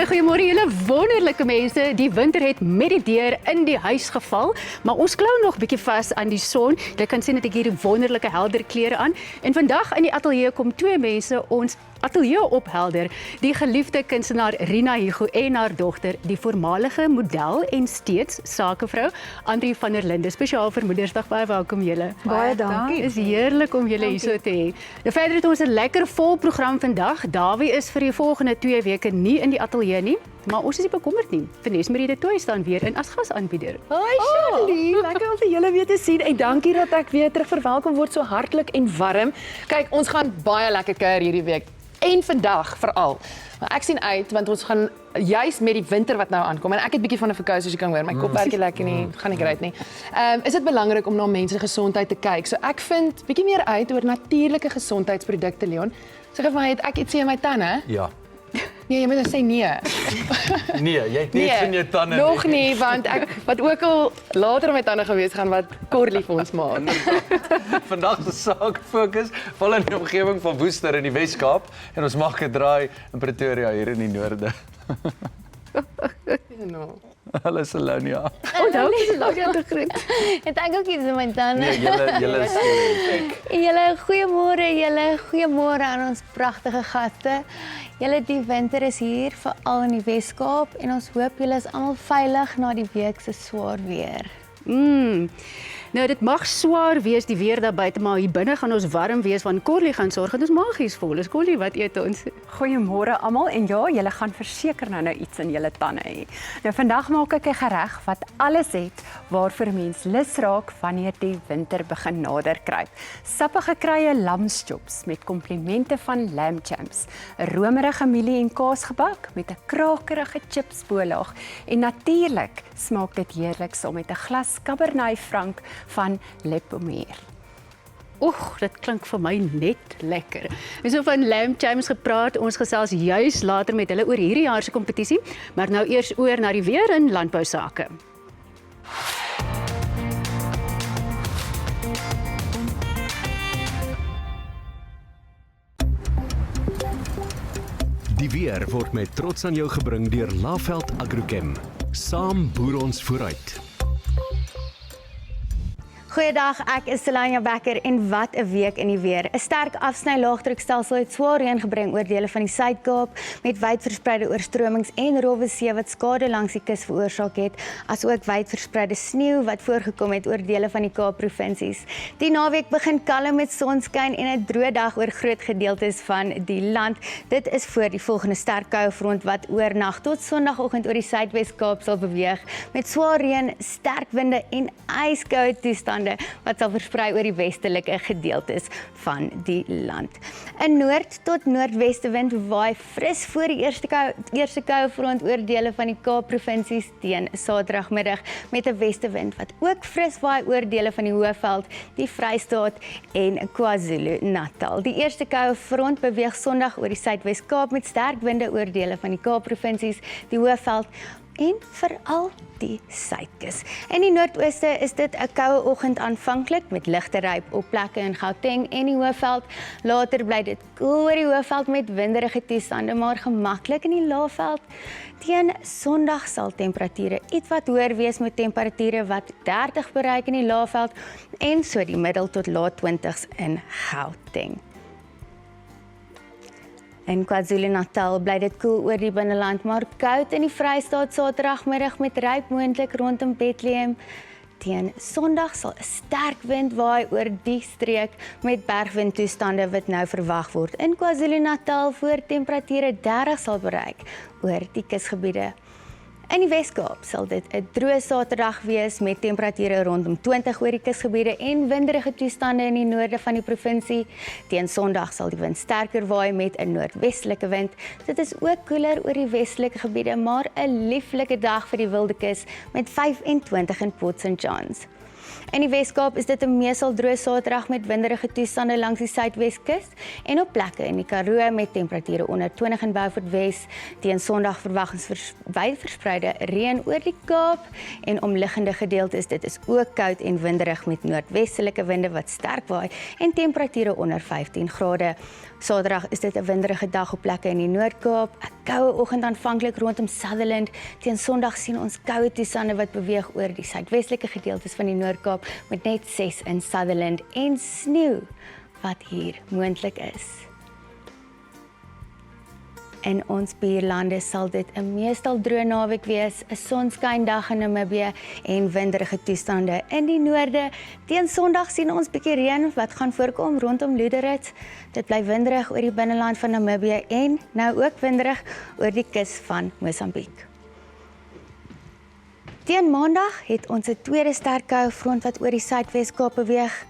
Goeiemôre julle wonderlike mense. Die winter het met die deur in die huis geval, maar ons klou nog bietjie vas aan die son. Jy kan sien dat ek hier wonderlike helder klere aan. En vandag in die ateljee kom twee mense ons ateljee ophelder. Die geliefde kunstenaar Rina Hugo en haar dogter, die voormalige model en steeds sakevrou Andri van der Linde. Spesiaal vir Moedersdag, baie welkom julle. Baie dankie. Dit is heerlik om julle hier so te hê. Nou verder het ons 'n lekker vol program vandag. Davie is vir die volgende 2 weke nie in die ateljee nie, maar ons is nie bekommerd nie. Vanessa Marie de Tooy staan weer in as gasaanbieder. Hoi Shirley, lekker om vir julle weer te sien en dankie dat ek weer terug verwelkom word so hartlik en warm. Kyk, ons gaan baie lekker kuier hierdie week en vandag veral. Maar ek sien uit want ons gaan juis met die winter wat nou aankom en ek het bietjie van 'n verkoue soos jy kan hoor. My kop werk nie lekker nie, gaan nie great nie. Is dit belangrik om na mense gesondheid te kyk. So ek vind bietjie meer uit oor natuurlike gesondheidsprodukte, Leon. Sê vir my, het ek iets in my tande? Ja. Nee, jy moet nou sê nee. Nee, jy het niks in jou tande nog nie, want ek wat ook al later in my tande gewees gaan wat Corlie vir ons maak. Vandag se saak fokus val in die omgewing van Woester in die Wes-Kaap en ons maak 'n draai in Pretoria hier in die noorde. Hallo Salonia. Onthou jy Salonia te groet. Het ek ook iets in my tande? Nee, julle is Goeiemôre aan ons pragtige gaste. Die winter is hier, veral in die Wes-Kaap en ons hoop julle is almal veilig na die week se swaar weer. Nou, dit mag swaar wees die weer daar buite, maar hier binne gaan ons warm wees want Corlie gaan sorg dat ons maagies vol is. Corlie, wat eet ons? Goeiemôre almal en ja, julle gaan verseker nou iets in julle tande hê. Nou vandag maak ek 'n gereg wat alles het waarvoor mens lus raak wanneer die winter begin nader kruip. Sappige kruie lamschops met komplimente van lamb champs, 'n romerige mielie en kaasgebak met 'n krakerige chips bolaag en natuurlik smaak dit heerlik saam met 'n glas Cabernet Franc van Le Pommier. Oeg, dit klink vir my net lekker. Ons het van lamb champs gepraat, ons gesels juis later met hulle oor hierdie jaar se kompetisie, maar nou eers oor na die weer in landbou sake. Die weer word met trots aan jou gebring deur Laveld Agrochem. Saam boer ons vooruit. Goeiedag, ek is Selania Becker en wat 'n week in die weer. 'n Sterk afsny laagdrukstelsel het swaar reën gebring oor dele van die Suid-Kaap met wyd verspreide oorstromings en rowwe see wat skade langs die kus veroorsaak het, asook wyd verspreide sneeu wat voorgekom het oor dele van die Kaap-provinsies. Die naweek begin kalm met sonskyn en 'n droë dag oor groot gedeeltes van die land. Dit is voor die volgende sterk koue-front wat oornag tot Sondagoggend oor die Suidwes-Kaap sal beweeg met swaar reën, sterk winde en yskoue toestande wat sal versprei oor die westelike gedeeltes van die land. 'n Noord tot noordwestewind waai fris voor die eerste koue front oor dele van die Kaap-provinsies teen Saterdagmiddag met 'n westewind wat ook fris waai oor dele van die Hoëveld, die Vrystaat en KwaZulu-Natal. Die eerste koue front beweeg Sondag oor die Suidwes-Kaap met sterk winde oor dele van die Kaap-provinsies, die Hoëveld en veral die Suidkus. In die Noordooste is dit 'n koue oggend aanvanklik met ligte ryp op plekke in Gauteng en die Hoëveld. Later bly dit koel oor die Hoëveld met winderige toestande, maar gemaklik in die Laagveld. Teen Sondag sal temperature ietwat hoër wees met temperature wat 30 bereik in die Laagveld en so die middel tot laat 20s in Gauteng. In KwaZulu-Natal bly dit koel oor die binneland, maar koud in die Vrystaat Saterdagmiddag met ryp moontlik rondom Bethlehem. Teen Sondag sal 'n sterk wind waai oor die streek met bergwindtoestande wat nou verwag word. In KwaZulu-Natal voor temperature 30 sal bereik oor die kusgebiede. In die Wes-Kaap sal dit 'n droë Saterdag wees met temperature rondom 20 oor die kusgebiede en winderige toestande in die noorde van die provinsie. Teen Sondag sal die wind sterker waai met 'n noordwestelike wind. Dit is ook koeler oor die westelike gebiede, maar 'n lieflike dag vir die wilde kus met 25 in Port St Johns. In die Weskaap is dit 'n meestal droë Saterdag met winderige toestande langs die Suidweskus en op plekke in die Karoo met temperature onder 20 in Beaufort Wes. Teen Sondag verwag ons wyd verspreide reën oor die Kaap en omliggende gedeeltes. Dit is ook koud en winderig met noordwestelike winde wat sterk waai en temperature onder 15 grade. Saterdag is dit 'n winderige dag op plekke in die Noord-Kaap. 'n Koue oggend aanvanklik rondom Sutherland. Teen Sondag sien ons koue toestande wat beweeg oor die suidwestelike gedeeltes van die Noord-Kaap met net 6 in Sutherland en sneeu wat hier moontlik is. In ons buurlande sal dit 'n meestal droë naweek wees, 'n sonskyndag in Namibië en winderige toestande in die noorde. Teen Sondag sien ons bietjie reën wat gaan voorkom rondom Luderitz. Dit bly winderig oor die binneland van Namibië en nou ook winderig oor die kus van Mosambiek. Teen Maandag het ons 'n tweede sterk koufront wat oor die Suidwes-Kaap beweeg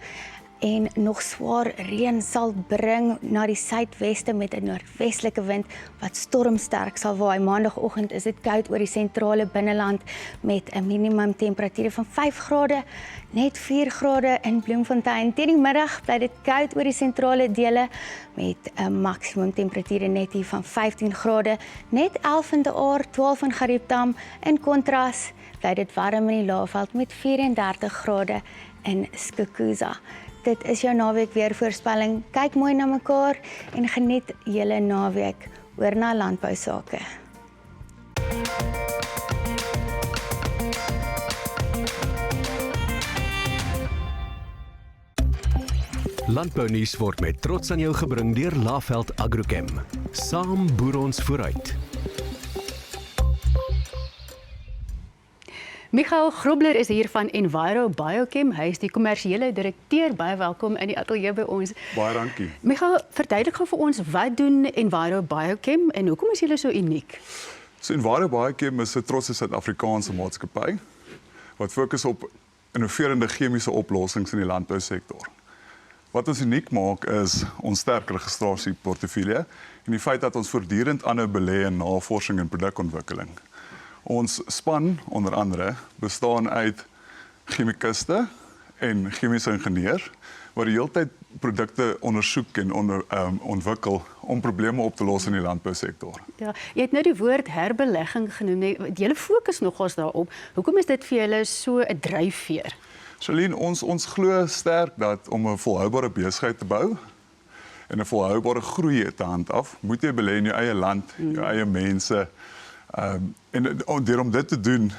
en nog swaar reën sal bring na die suidweste met 'n noordwestelike wind wat stormsterk sal waai. Maandagoggend is dit koud oor die sentrale binneland met 'n minimum temperatuur van 5 grade, net 4 grade in Bloemfontein. Teen die middag bly dit koud oor die sentrale dele met 'n maksimum temperatuur net hier van 15 grade, net 11 in De Aar, 12 in Garieptam. In kontras bly dit warm in die Laagveld met 34 grade in Skukuza. Dit is jou naweek weervoorspelling. Kyk mooi na mekaar en geniet julle naweek. Oor na landbou sake. Landbounuus word met trots aan jou gebring deur Laveld Agrochem. Saam boer ons vooruit. Michael Grobler is hier van Enviro Biochem. Hy is die kommersiële direkteur. Baie welkom in die ateljee by ons. Baie dankie. Michael, verduidelik gou vir ons, wat doen Enviro Biochem en hoekom is julle so uniek? So Enviro Biochem is 'n trotse Suid-Afrikaanse maatskappy wat fokus op innoverende chemiese oplossings in die landbousektor. Wat ons uniek maak is ons sterk registrasieportefeulje en die feit dat ons voortdurend aanhou belê in navorsing en produkontwikkeling. Ons span, onder andere, bestaan uit chemikuste en chemiese ingenieurs wat die hele tyd produkte ondersoek en ontwikkel om probleme op te los in die landbousektor. Ja, jy het nou die woord herbelegging genoem. Julle fokus nogals daarop. Hoekom is dit vir julle so 'n dryfveer? Charlene, ons glo sterk dat om 'n volhoubare besigheid te bou en 'n volhoubare groei te handhaaf, moet jy belê in jou eie land, jou eie mense. En deur om dit te doen,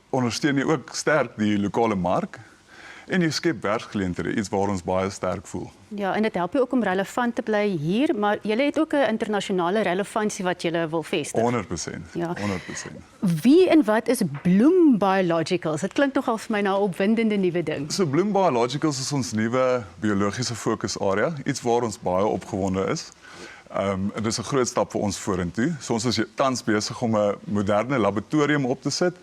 ondersteun jy ook sterk die lokale mark en jy skep werksgeleenthede, iets waar ons baie sterk voel. Ja, en dit help jou ook om relevant te bly hier, maar julle het ook 'n internasionale relevantie wat julle wil vestig. 100%. Ja. 100%. Wie en wat is Bloem Biologicals? Dit klink nogal vir my na 'n opwindende nuwe ding. So Bloem Biologicals is ons nuwe biologiese fokusarea, iets waar ons baie opgewonde is. Dit is 'n groot stap vir ons vorentoe. So ons is tans besig om 'n moderne laboratorium op te sit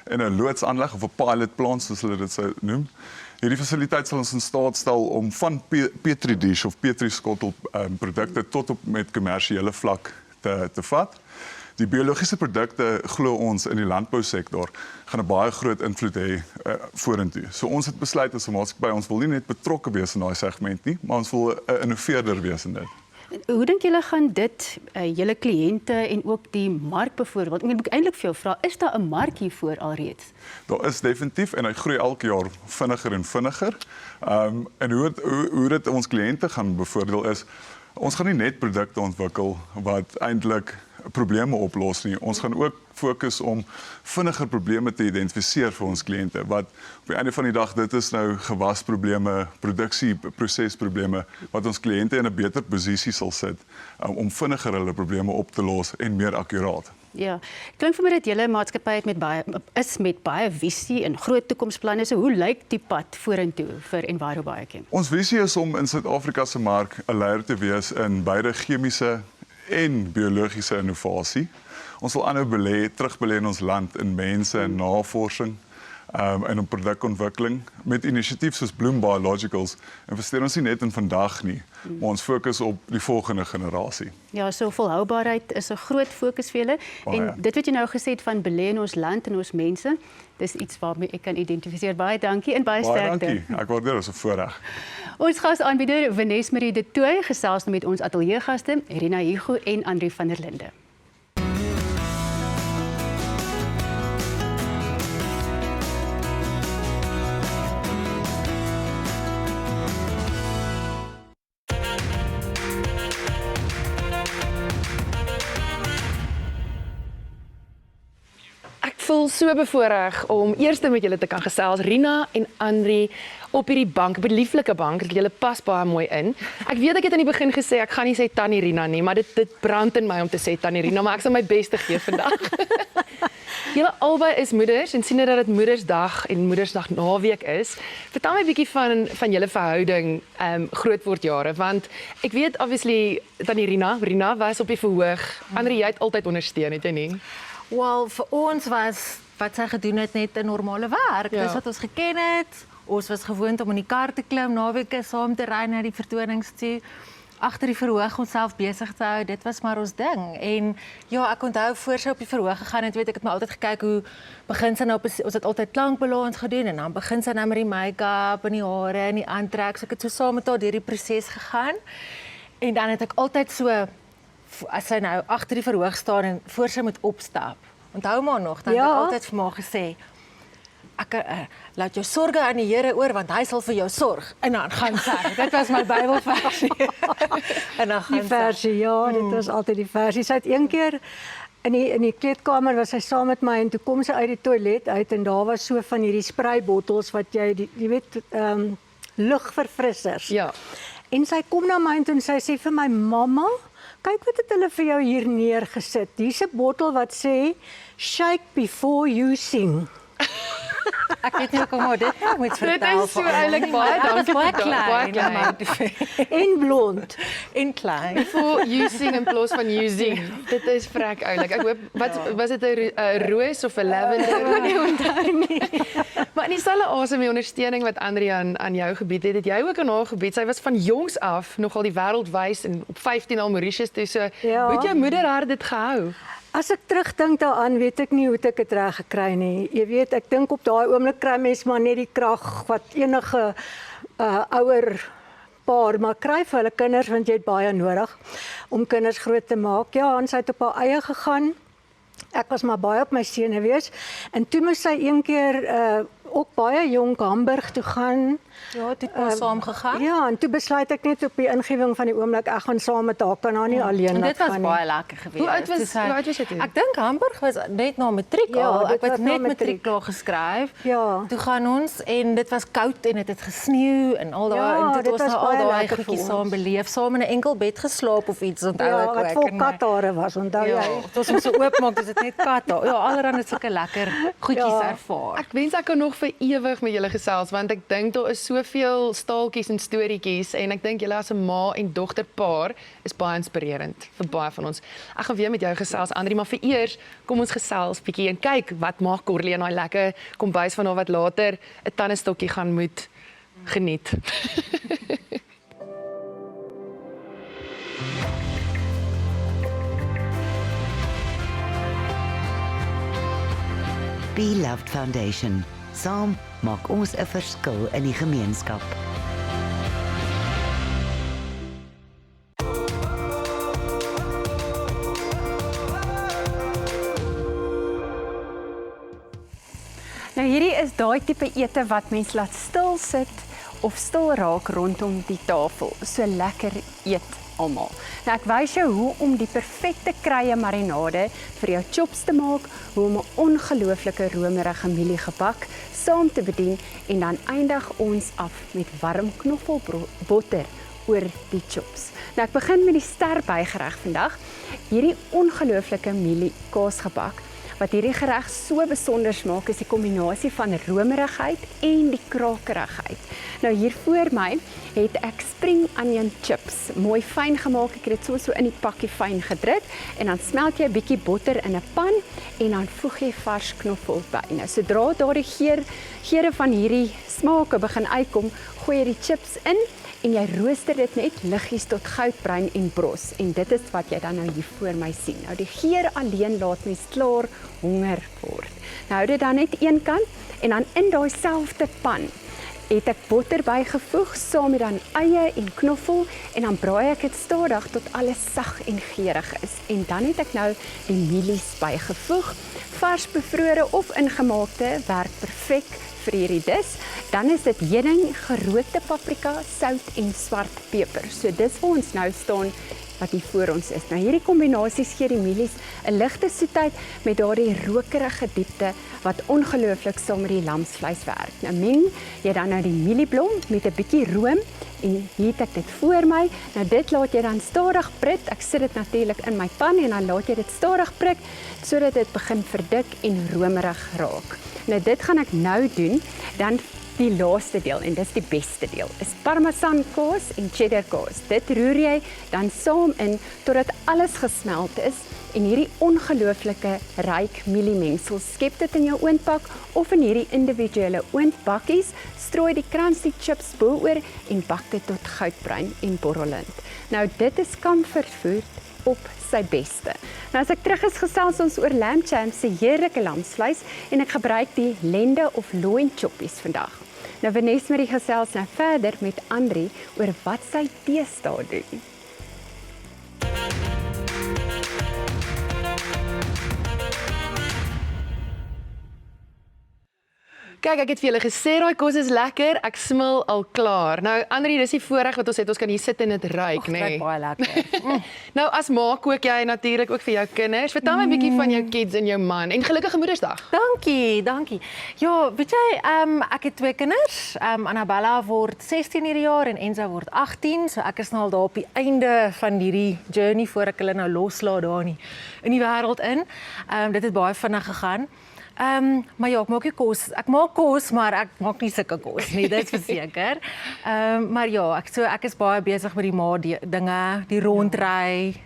en 'n loodsaanleg of 'n pilot plant soos hulle dit sou noem. Hierdie fasiliteit sal ons in staat stel om van petri dish of petri skottel produkte tot op met kommersiële vlak te vat. Die biologiese produkte, glo ons, in die landbousektor gaan 'n baie groot invloed hê vorentoe. So ons het besluit as 'n maatskappy, ons wil nie net betrokke wees in daai segment nie, maar ons wil 'n innoveerder wees in dit. Hoe dink julle gaan dit julle kliënte en ook die mark byvoorbeeld? Ek moet eintlik vir jou vra, is daar 'n mark hiervoor alreeds? Daar is definitief en hy groei elke jaar vinniger en vinniger. En hoe dit ons kliënte gaan bevoordeel is, ons gaan nie net produkte ontwikkel wat eintlik probleme oplos nie. Ons gaan ook fokus om vinniger probleme te identifiseer vir ons kliënte wat op die einde van die dag dit is nou gewasprobleme, produksieprosesprobleme wat ons kliënte in 'n beter posisie sal sit om vinniger hulle probleme op te los en meer akkuraat. Ja, klink vir my dat julle maatskappy met baie visie en groot toekomsplanne. So hoe lyk die pad vorentoe vir Enviro Biochem? Ons visie is om in Suid-Afrika se mark 'n leier te wees in beide chemiese en biologiese innovasie. Ons wil aanhou terugbelê in ons land in mense en navorsing en in produkontwikkeling met inisiatief soos Bloem Biologicals. Investeer ons nie net in vandag nie, maar ons fokus op die volgende generasie. Ja, so volhoubaarheid is 'n groot fokus vir julle. En dit wat jy nou gesê het van belê in ons land en ons mense, dis iets waarmee ek kan identifiseer. Baie dankie en baie Baie sterkte. dankie. Ek waardeer dit, is 'n voorreg. Ons gasaanbieder Vanessa Marie de Tooy gesels nou met ons ateljeegaste Rina Hugo en Andri van der Linde. Ek voel so bevoorreg om eers met julle te kan gesels, Rina en Andri op hierdie bank, op 'n lieflike bank. Julle pas baie mooi in. Ek weet ek het aan die begin gesê ek gaan nie sê Tannie Rina nie, maar dit brand in my om te sê Tannie Rina, maar ek sal my bes te gee vandag. Julle albei is moeders en sien dat dit Moedersdag en Moedersdag naweek is. Vertel my 'n bietjie van julle verhouding grootwordjare, want ek weet obviously Tannie Rina was op die verhoog. Andri, jy het altyd ondersteun, het jy nie? Wel, vir ons was wat sy gedoen het net 'n normale werk. Ja. Dis wat ons geken het. Ons was gewoond om in die kar te klim, naweke saam te ry na die vertonings toe. Agter die verhoog onsself besig te hou, dit was maar ons ding. En ja, ek onthou voor sy op die verhoog gegaan het, weet ek het my altyd gekyk hoe begin sy nou ons het altyd klankbalans gedoen en dan begin sy nou met die make-up en die hare en die aantrek. So ek het so saam met haar deur die proses gegaan. En dan het ek altyd so as sy nou agter die verhoog staan en voor sy moet opstap. Onthou maar nog, dan het ek altyd vir haar gesê, ek laat jou sorge aan die Here oor want hy sal vir jou sorg. En dan gaan sy. Dit was my Bybelversie. En dan gaan Die versie, ja, dit was altyd die versie. Sy het een keer in die kleedkamer was sy saam met my en toe kom sy uit die toilet uit en daar was so van hierdie spraybottels wat jy weet lugverfrissers. Ja. En sy kom na my en toe sy sê vir my mamma, kyk wat het hulle vir jou hier neergesit. Hier's 'n bottel wat sê shake before you sing. Ek weet nie hoe kom dit nou moet vertel. Dit is so eintlik baie dankie baie vir daai, klein. En blond. En klein. Before using in plaas van using. Dit is vrek oulik. Ek hoop was dit 'n roos of 'n lavender? Nee, onthou nie. Maar in dieselfde asem die ondersteuning wat Andri aan jou gebied het jy ook aan haar gebied. Sy was van jongs af nogal die wêreld wys en op 15 al Mauritius toe. So hoe het jou moeder haar dit gehou? As ek terugdink daaraan, weet ek nie hoe ek dit reg gekry nie. Jy weet, ek dink op daai oomblik kry mens maar net die krag wat enige ouer paar maar kry vir hulle kinders want jy het baie nodig om kinders groot te maak. Ja, en sy het op haar eie gegaan. Ek was maar baie op my senuwees en toe moes sy een keer ook baie jonk Hamburg toe gaan. Ja, dit was saam gegaan. Ja, en toe besluit ek net op die ingewing van die oomblik ek gaan saam met haar, kan haar nie alleen En dit was gaan nie. baie lekker geweest. Hoe oud was jy toe? Ek dink Hamburg was net na matriek Ja, al. dit Ek was het na net matriek. matriek klaar geskryf. Ja. Toe gaan ons en dit was koud en dit het gesneeu en al daai Ja, en dit dit was was nou al baie daai lekker goedjies vir saam ons. beleef, saam in 'n enkel bed geslaap of iets, onthou Ja, ek wat ook. vol En, kathare was, onthou ja, jy? dit was om so oopmaak, dis dit net katte. Ja, allerhande sulke lekker goedjies Ja. ervaar. Ek wens ek kan nog vir ewig met julle gesels want ek dink daar is soveel staaltjies en storieetjies en ek dink julle as 'n ma en dogter paar is baie inspirerend vir baie van ons. Ek gaan weer met jou gesels Andri, maar vir eers kom ons gesels bietjie en kyk wat maak Corlie en daai lekker kombuis van haar wat later 'n tannestokkie gaan moet geniet. Be Loved Foundation. Saam maak ons 'n verskil in die gemeenskap. Nou hierdie is daai tipe ete wat mens laat stil sit of stil raak rondom die tafel. So lekker eet almal. Nou ek wys jou hoe om die perfekte kruie marinade vir jou chops te maak, hoe om 'n ongelooflike romerige mieliegebak saam te bedien en dan eindig ons af met warm knoffelbotter oor die chops. Nou ek begin met die ster bygereg vandag. Hierdie ongelooflike mielie kaasgebak. Wat hierdie gereg so besonder maak is die kombinasie van romerigheid en die krakerigheid. Nou hier voor my het ek spring onion chips, mooi fyn gemaak. Ek het dit so in die pakkie fyn gedruk en dan smelt jy 'n bietjie botter in 'n pan en dan voeg jy vars knoffel by. Nou sodra daardie geure van hierdie smake begin uitkom, gooi jy die chips in en jy rooster dit net liggies tot goudbruin en bros en dit is wat jy dan nou hier voor my sien. Nou die geur alleen laat mens klaar honger word. Nou hou dit dan net een kant en dan in daai selfde pan het ek botter bygevoeg saam met dan eie en knoffel en dan braai ek dit stadig tot alles sag en geurig is. En dan het ek nou die mielies bygevoeg. Vars bevrore of ingemaakte werk perfek vir hierdie dis. Dan is dit heuning, gerookte paprika, sout en swart peper. So dis waar ons nou staan wat hier voor ons is. Nou hierdie kombinasies gee die mielies 'n ligte soetheid met daardie rokerige diepte wat ongelooflik saam met die lamsvleis werk. Nou meng jy dan nou die mielieblom met 'n bietjie room en hier het ek dit voor my. Nou dit laat jy dan stadig prit. Ek sit dit natuurlik in my pan en dan laat jy dit stadig prik sodat dit begin verdik en romerig raak. Nou dit gaan ek nou doen. Dan die laaste deel en dis die beste deel is parmesan kaas en cheddar kaas. Dit roer jy dan saam in totdat alles gesmelt is en hierdie ongelooflike ryk mieliemengsel skep dit in jou oondpak of in hierdie individuele oondbakkies, strooi die crunchy chips bo-oor en bak dit tot goudbruin en borrelend. Nou dit is comfort food op sy beste. Nou as ek terug is gesels ons oor lamb champ se heerlike lamsvleis en ek gebruik die lende of loin choppies vandag. Nou Vanessa met die gesels nou verder met Andri oor wat sy teestaal doen. Kyk, ek het vir julle gesê daai kos is lekker. Ek smil al klaar. Nou Andri, dis die voorreg wat ons het. Ons kan hier sit en dit ruik, Dit ruik baie lekker. Nou as ma kook jy natuurlik ook vir jou kinders. Vertel my 'n bietjie van jou kids en jou man en gelukkige Moedersdag. Dankie. Ja, weet jy, ek het 2 kinders. Annabella word 16 hierdie jaar en Enza word 18. So ek is nou al daar op die einde van hierdie journey voor ek hulle nou loslaat daar in die wêreld in. Dit het baie vinnig gegaan. Maar ja, ek maak nie kos. Ek maak kos, maar ek maak nie sulke kos nie, dit is verseker. Maar ja, ek is baie besig met die dinge, die rondry,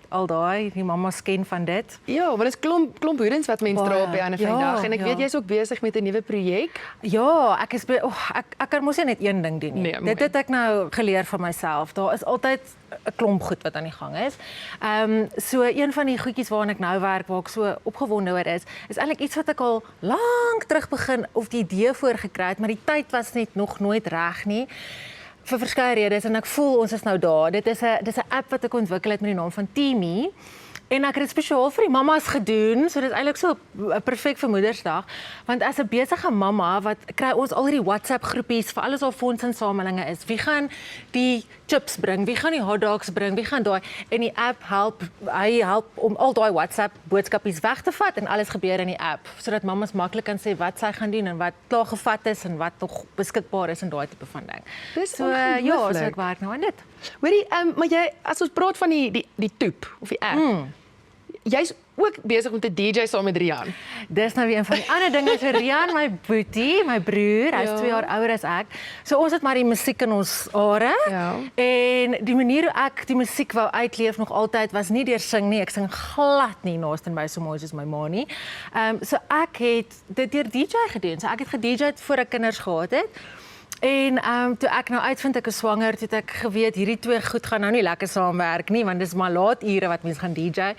al daai, die mamma ken van dit. Ja, want dit is klomp hoedens wat mense dra op die ander vandag en ek weet jy's ook besig met 'n nuwe projek. Ja, ek kan mos nie net een ding doen nie. Nee, dit het ek nou geleer van myself. Daar is altyd 'n klomp goed wat aan die gang is. So een van die goedjies waaraan ek nou werk, waar ek so opgewonde oor is eintlik iets wat ek al lank terug begin of die idee voor gekry het, maar die tyd was net nog nooit reg nie. Vir verskeie redes en ek voel ons is nou daar. Dis 'n app wat ek ontwikkel het met die naam van Teamy. En ek het dit spesiaal vir die mammas gedoen, so dit is eintlik so perfek vir Moedersdag, want as 'n besige mamma wat kry ons al hierdie WhatsApp groepies vir alles al fondsinsamelinge is. Wie gaan die chips bring? Wie gaan die hot dogs bring? Wie gaan daai? En die app help om al daai WhatsApp boodskapies weg te vat en alles gebeur in die app, sodat mammas maklik kan sê wat sy gaan doen en wat klaar gevat is en wat nog beskikbaar is en daai tipe van ding. Dis so ja, so ek werk nou aan dit. Hoorie, maar jy as ons praat van die toep of die app. Jy's ook besig met 'n DJ saam met Rian. Dis nou weer een van die ander dinge. So Rian, my boetie, my broer, hy's 2 jaar ouer as ek. So ons het maar die musiek in ons are. Ja. En die manier hoe ek die musiek wou uitleef nog altyd was nie deur sing nie. Ek sing glad nie naaste by so mooi soos my ma nie. So ek het dit deur DJ gedoen. So ek het ge-DJ'd voor ek kinders gehad het. En toe ek nou uitvind ek is swanger, toe het ek geweet hierdie 2 goed gaan nou nie lekker saamwerk nie, want dis maar laat ure wat mense gaan DJ.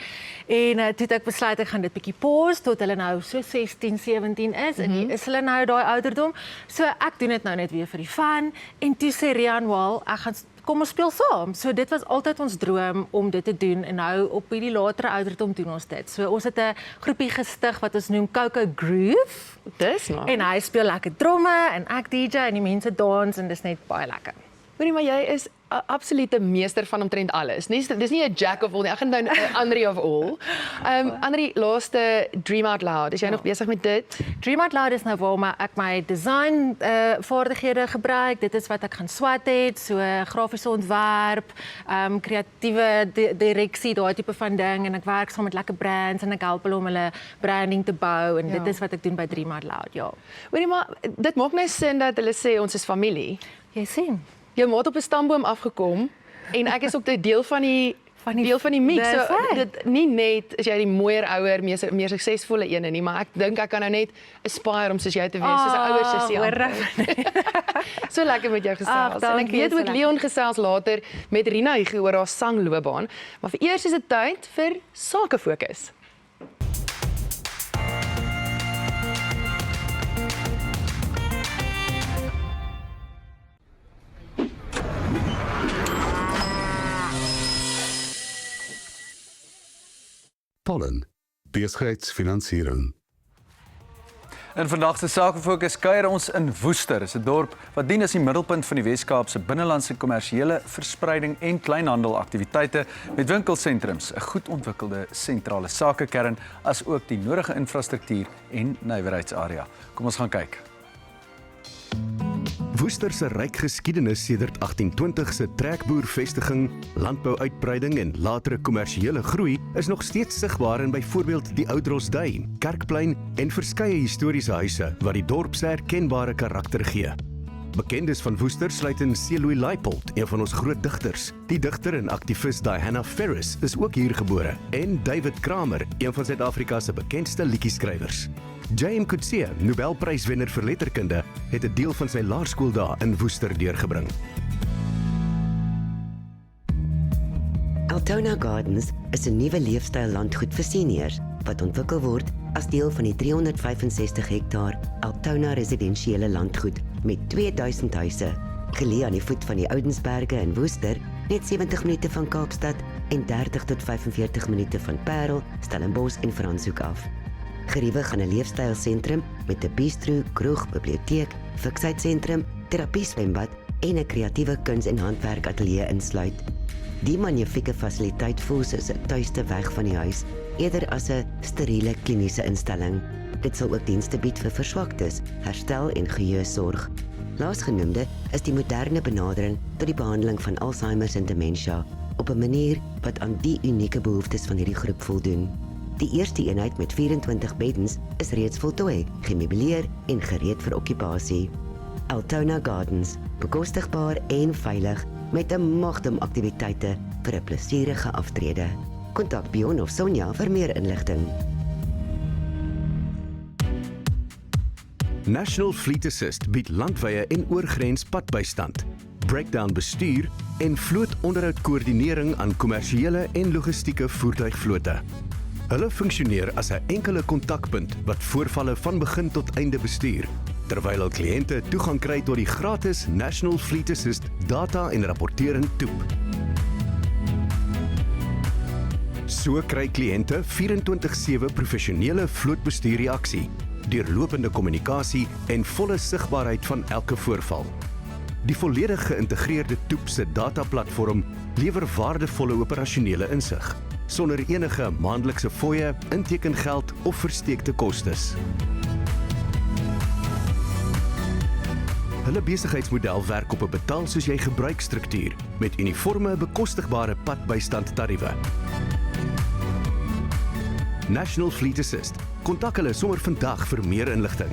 En toe het ek besluit ek gaan dit bietjie pause tot hulle nou so 16, 17 is en is hulle nou daai ouderdom. So ek doen dit nou net weer vir die fun en toe sê Rian, "Wel, ek gaan kom ons speel saam." So dit was altyd ons droom om dit te doen en nou op hierdie latere ouderdom doen ons dit. So ons het 'n groepie gestig wat ons noem Coco Groove. Dis nou. En hy speel lekker tromme en ek DJ en die mense dans en dis net baie lekker. Hoorie, maar jy is 'n absolute meester van omtrent alles. Dis nie 'n jack of all nie. Ek gaan nou 'n Andri of all. Andri, laaste Dream Out Loud. Is jy nog besig met dit? Dream Out Loud is nou waar ek my design vaardighede gebruik. Dit is wat ek gaan swat het, so grafiese ontwerp, kreatiewe direksie, daai tipe van ding en ek werk saam met lekker brands en ek help hulle om hulle branding te bou en dit is wat ek doen by Dream Out Loud, ja. Hoorie, maar dit maak nou sin dat hulle sê ons is familie. Jy sien. Jou ma het op 'n stamboom afgekom en ek is ook 'n deel van die deel van die mix. Dis So, reg. dit nie net is jy die mooier ouer, meer suksesvolle een nie, maar ek dink ek kan nou net aspire om soos jy te wees, soos 'n ouer sussie. hoor. So lekker met jou gesels. Ag, En ek dankie, weet so ook lekker. Leon gesels later met Rina Hugo oor haar sangloopbaan, maar vir eers is dit tyd vir Sakefokus. Pollen, besigheidsfinansiering. In vandag se Sakefokus kuier ons in Woester. Dit is 'n dorp wat dien as die middelpunt van die Wes-Kaap se binnelandse kommersiële verspreiding en kleinhandelaktiwiteite met winkelsentrums, 'n goed ontwikkelde sentrale sakekern as ook die nodige infrastruktuur en nywerheidsarea. Kom ons gaan kyk. Woester se ryk geskiedenis sedert 1820 se trekboervestiging, landbouuitbreiding en latere kommersiële groei is nog steeds sigbaar in byvoorbeeld die Ou Drosdui, Kerkplein en verskeie historiese huise wat die dorp se herkenbare karakter gee. Bekendes van Woester sluit in C.Louis Leipold, een van ons groot digters. Die digter en aktivis Diana Ferris is ook hier gebore en David Kramer, een van Suid-Afrika se bekendste liedjieskrywers. J.M. Coetzee, Nobelpryswenner vir letterkunde, het 'n deel van sy laerskooldae in Woester deurgebring. Altona Gardens is 'n nuwe leefstyl landgoed vir seniors wat ontwikkel word as deel van die 365 hektaar Altona residensiële landgoed met 2000 huise, geleë aan die voet van die Oudensberge in Woester, net 70 minute van Kaapstad en 30 tot 45 minute van Parel, Stellenbosch en Franshoek af. Geriewe aan 'n leefstylsentrum met 'n bistro, kroeg, biblioteek, fiksheidsentrum, terapieswembad en 'n kreatiewe kuns- en handwerkateljee insluit. Die magnifieke fasiliteit voel soos 'n tuiste weg van die huis, eerder as 'n steriele kliniese instelling. Dit sal ook dienste bied vir verswaktes, herstel en geheuesorg. Laasgenoemde is die moderne benadering tot die behandeling van Alzheimer en dementia op 'n manier wat aan die unieke behoeftes van hierdie groep voldoen. Die eerste eenheid met 24 beddens is reeds voltooi, gemeubileer en gereed vir okkupasie. Altona Gardens, bekostigbaar en veilig met 'n magdom aktiwiteite vir 'n plesierige aftrede. Kontak Bjorn of Sonja vir meer inligting. National Fleet Assist bied landwye en oorgrens padbystand, breakdown bestuur en vlootonderhoudkoördinering aan kommersiële en logistieke voertuigvlote. Hulle funksioneer as 'n enkele kontakpunt wat voorvalle van begin tot einde bestuur, terwyl hul kliënte toegang kry tot die gratis National Fleet Assist data en rapportering toep. So kry kliënte 24/7 professionele vlootbestuurreaksie, deurlopende kommunikasie en volle sigbaarheid van elke voorval. Die volledig geïntegreerde toep se dataplatform lewer waardevolle operasionele insig, sonder enige maandelikse fooie, intekengeld of versteekte kostes. Hulle besigheidsmodel werk op 'n betaal soos jy gebruik struktuur met uniforme bekostigbare padbystandtariewe. National Fleet Assist. Kontak hulle sommer vandag vir meer inligting.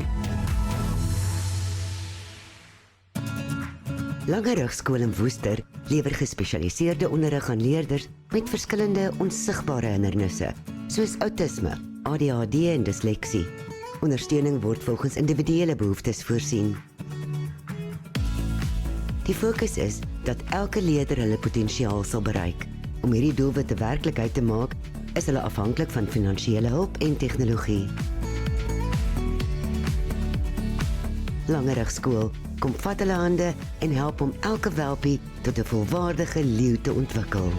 Langerugskool in Woester lewer gespesialiseerde onderrig aan leerders met verskillende onsigbare hindernisse, soos autisme, ADHD en disleksie. Ondersteuning word volgens individuele behoeftes voorsien. Die fokus is dat elke leerder hulle potensiaal sal bereik. Om hierdie doelwitte werklikheid te maak, is hulle afhanklik van finansiële hulp en tegnologie. Langerugskool kom vat hulle hande en help om elke welpie tot 'n volwaardige leeu te ontwikkel.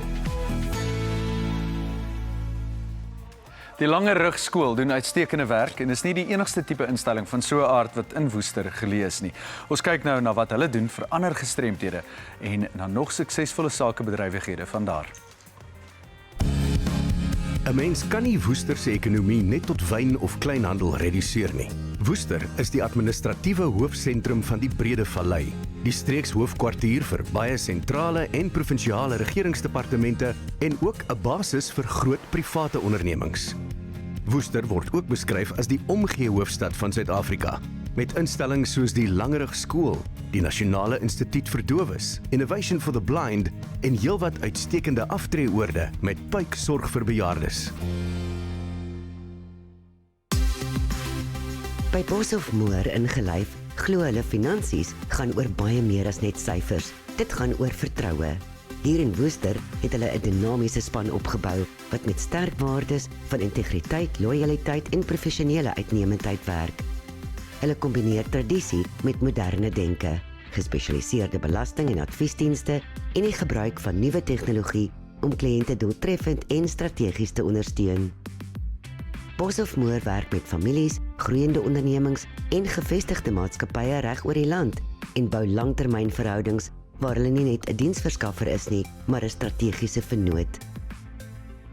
Die Langerugskool doen uitstekende werk en is nie die enigste tipe instelling van so 'n aard wat in Woester geleë is nie. Ons kyk nou na wat hulle doen vir ander gestremdhede en na nog suksesvolle sakebedrywighede van daar. 'n Mens kan nie Woester se ekonomie net tot wyn of kleinhandel reduseer nie. Woester is die administratiewe hoofsentrum van die Breede Vallei, die streekshoofkwartier vir baie sentrale en provinsiale regeringsdepartemente en ook 'n basis vir groot private ondernemings. Woester word ook beskryf as die omgee hoofstad van Suid-Afrika. met instellings soos die Langerig Skool, die Nasionale Instituut vir Dowes, Innovation for the Blind en heelwat uitstekende aftreeoorde met puiksorg vir bejaardes. By Boshoff Moor in Gelyf glo hulle finansies gaan oor baie meer as net syfers. Dit gaan oor vertroue. Hier in Woester het hulle 'n dinamiese span opgebou wat met sterk waardes van integriteit, lojaliteit en professionele uitnemendheid werk. Hulle kombineer tradisie met moderne denke, gespesialiseerde belasting- en adviesdienste en die gebruik van nuwe tegnologie om kliënte doeltreffend en strategies te ondersteun. Boshoff Moor werk met families, groeiende ondernemings en gevestigde maatskappye reg oor die land en bou langtermynverhoudings waar hulle nie net 'n diensverskaffer is nie, maar 'n strategiese vennoot.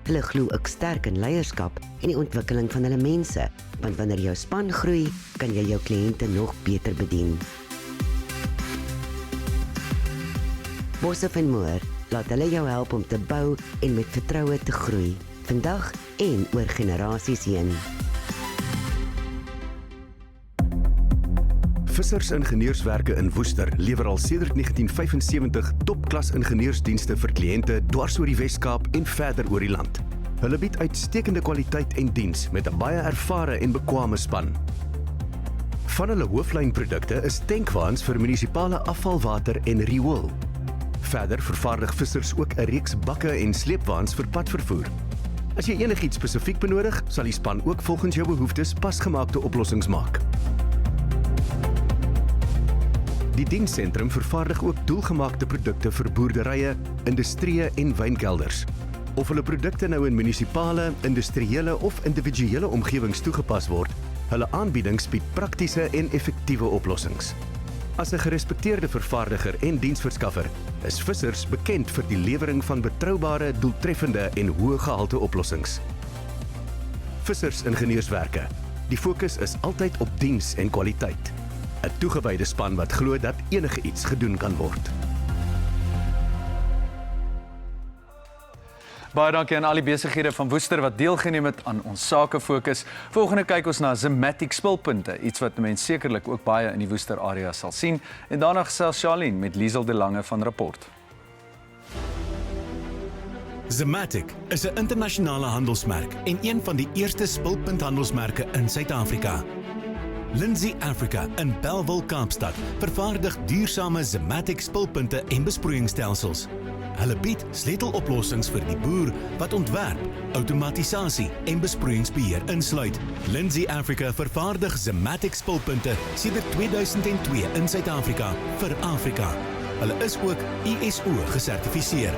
Hulle glo ook sterk in leierskap en die ontwikkeling van hulle mense, want wanneer jou span groei, kan jy jou kliënte nog beter bedien. Boshoff en Moor laat hulle jou help om te bou en met vertroue te groei, vandag en oor generasies heen. Vissers Ingenieurswerke in Woester lewer al sedert 1975 topklas ingenieursdienste vir kliënte dwars oor die Wes-Kaap en verder oor die land. Hulle bied uitstekende kwaliteit en diens met 'n baie ervare en bekwame span. Van hulle hooflynprodukte is tankwaans vir munisipale afvalwater en riool. Verder vervaardig vissers ook 'n reeks bakke en sleepwaans vir padvervoer. As jy enigiets spesifiek benodig, sal die span ook volgens jou behoeftes pasgemaakte oplossings maak. Die dienssentrum vervaardig ook doelgemaakte produkte vir boerderye, industrieë en wynkelders. Of hulle produkte nou in munisipale, industriële of individuele omgewings toegepas word, hulle aanbiedings bied praktiese en effektiewe oplossings. As 'n gerespekteerde vervaardiger en diensverskaffer, is Vissers bekend vir die lewering van betroubare, doeltreffende en hoë gehalte oplossings. Vissers Ingenieurswerke. Die fokus is altyd op diens en kwaliteit. 'n Toegewyde span wat glo dat enige iets gedoen kan word. Baie dankie aan al die besighede van Woester wat deelgeneem het aan ons sake fokus. Volgende kyk ons na Zematic spulpunte, iets wat mense sekerlik ook baie in die Woester area sal sien. En daarna gesels Charlene met Liesel de Lange van Rapport. Zematic is 'n internasionale handelsmerk en een van die eerste spulpunthandelsmerke in Suid-Afrika. Lindsay Africa in Bellville, Kaapstad vervaardig duursame Zematic spulpunte en besproeiingsstelsels. Hulle bied sleuteloplossings vir die boer wat ontwerp, outomatisasie en besproeiingsbeheer insluit. Lindsay Africa vervaardig Zematic spulpunte sedert 2002 in Suid-Afrika vir Afrika. Hulle is ook ISO gesertifiseer.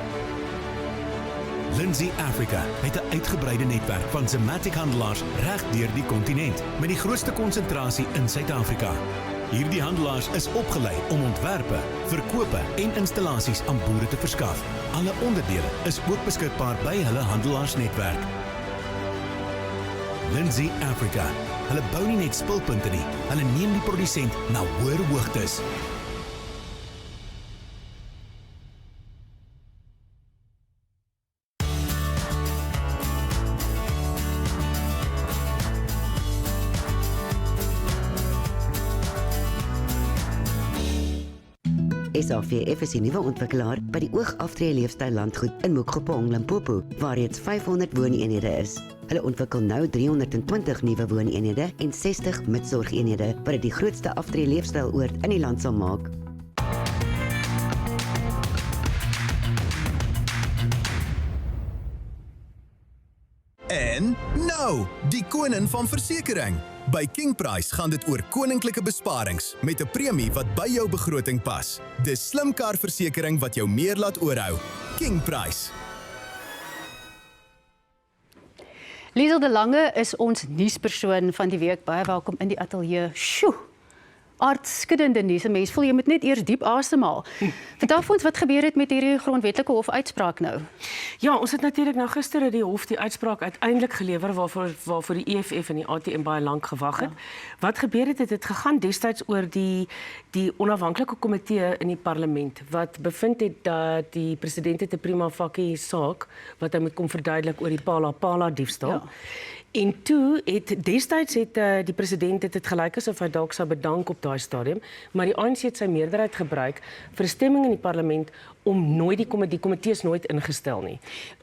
Lindsay Africa het 'n uitgebreide netwerk van Zematic handelaars reg deur die kontinent, met die grootste konsentrasie in Suid-Afrika. Hierdie handelaars is opgelei om ontwerpe, verkope en installasies aan boere te verskaf. Alle onderdele is ook beskikbaar by hulle handelaarsnetwerk. Lindsay Africa. Hulle bou nie net spulpunte nie, hulle neem die produsent na hoër hoogtes. SAVF is die nuwe ontwikkelaar by die Oogaftree Leefstyl Landgoed in Mokgopong, Limpopo, waar reeds 500 wooneenhede is. Hulle ontwikkel nou 320 nuwe wooneenhede en 60 midsorgeenhede wat dit die grootste aftree leefstyloord in die land sal maak. En nou, die koning van versekering. By King Price gaan dit oor koninklike besparings met 'n premie wat by jou begroting pas. Dis slimkarversekering wat jou meer laat oorhou. King Price. Liesel de Lange is ons nuuspersoon van die week. Baie welkom in die ateljee. Sjoe. aardskuddende nuus. 'n Mens voel jy moet net eers diep asemhaal. Vertel vir ons wat gebeur het met hierdie grondwetlike hof uitspraak nou. Ja, ons het natuurlik nou gister het die hof die uitspraak uiteindelik gelewer waarvoor die EFF en die ATM baie lank gewag het. Wat gebeur het, het gegaan destyds oor die onafhanklike komitee in die parlement wat bevind het dat die president het 'n prima facie saak wat hy moet kom verduidelik oor die Pala diefstal. Ja. En toe destyds het die president dit gelyk asof hy dalk sou bedank op daai stadium, maar die ANC het sy meerderheid gebruik vir 'n stemming in die parlement om nooit die komitee is nooit ingestel nie.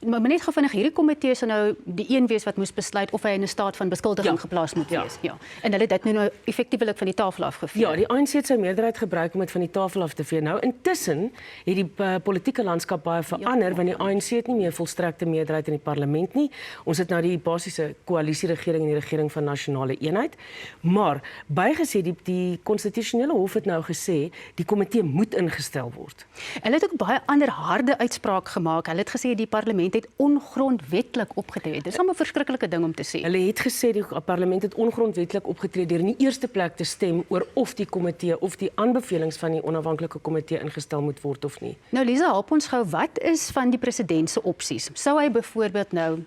Maar net gou vinnig, hierdie komitee sou nou die een wees wat moes besluit of hy in 'n staat van beskuldiging geplaas moet wees. Ja. En hulle het dit nou effektiewelik van die tafel afgevee. Ja, die ANC het sy meerderheid gebruik om dit van die tafel af te vee. Nou intussen het die politieke landskap baie verander want die ANC het nie meer volstrekte meerderheid in die parlement nie. Ons het nou die basiese koalisieregering en die regering van nasionale eenheid. Maar bygesê die konstitusionele hof het nou gesê die komitee moet ingestel word. Hulle het ook baie ander harde uitspraak gemaak. Hulle het gesê die parlement het ongrondwetlik opgetree. Dis 'n verskriklike ding om te sê. Hulle het gesê die parlement het ongrondwetlik opgetree deur in die eerste plek te stem oor of die komitee of die aanbevelings van die onafhanklike komitee ingestel moet word of nie. Nou Lisa, help ons gou, wat is van die president se opsies? Sou hy byvoorbeeld nou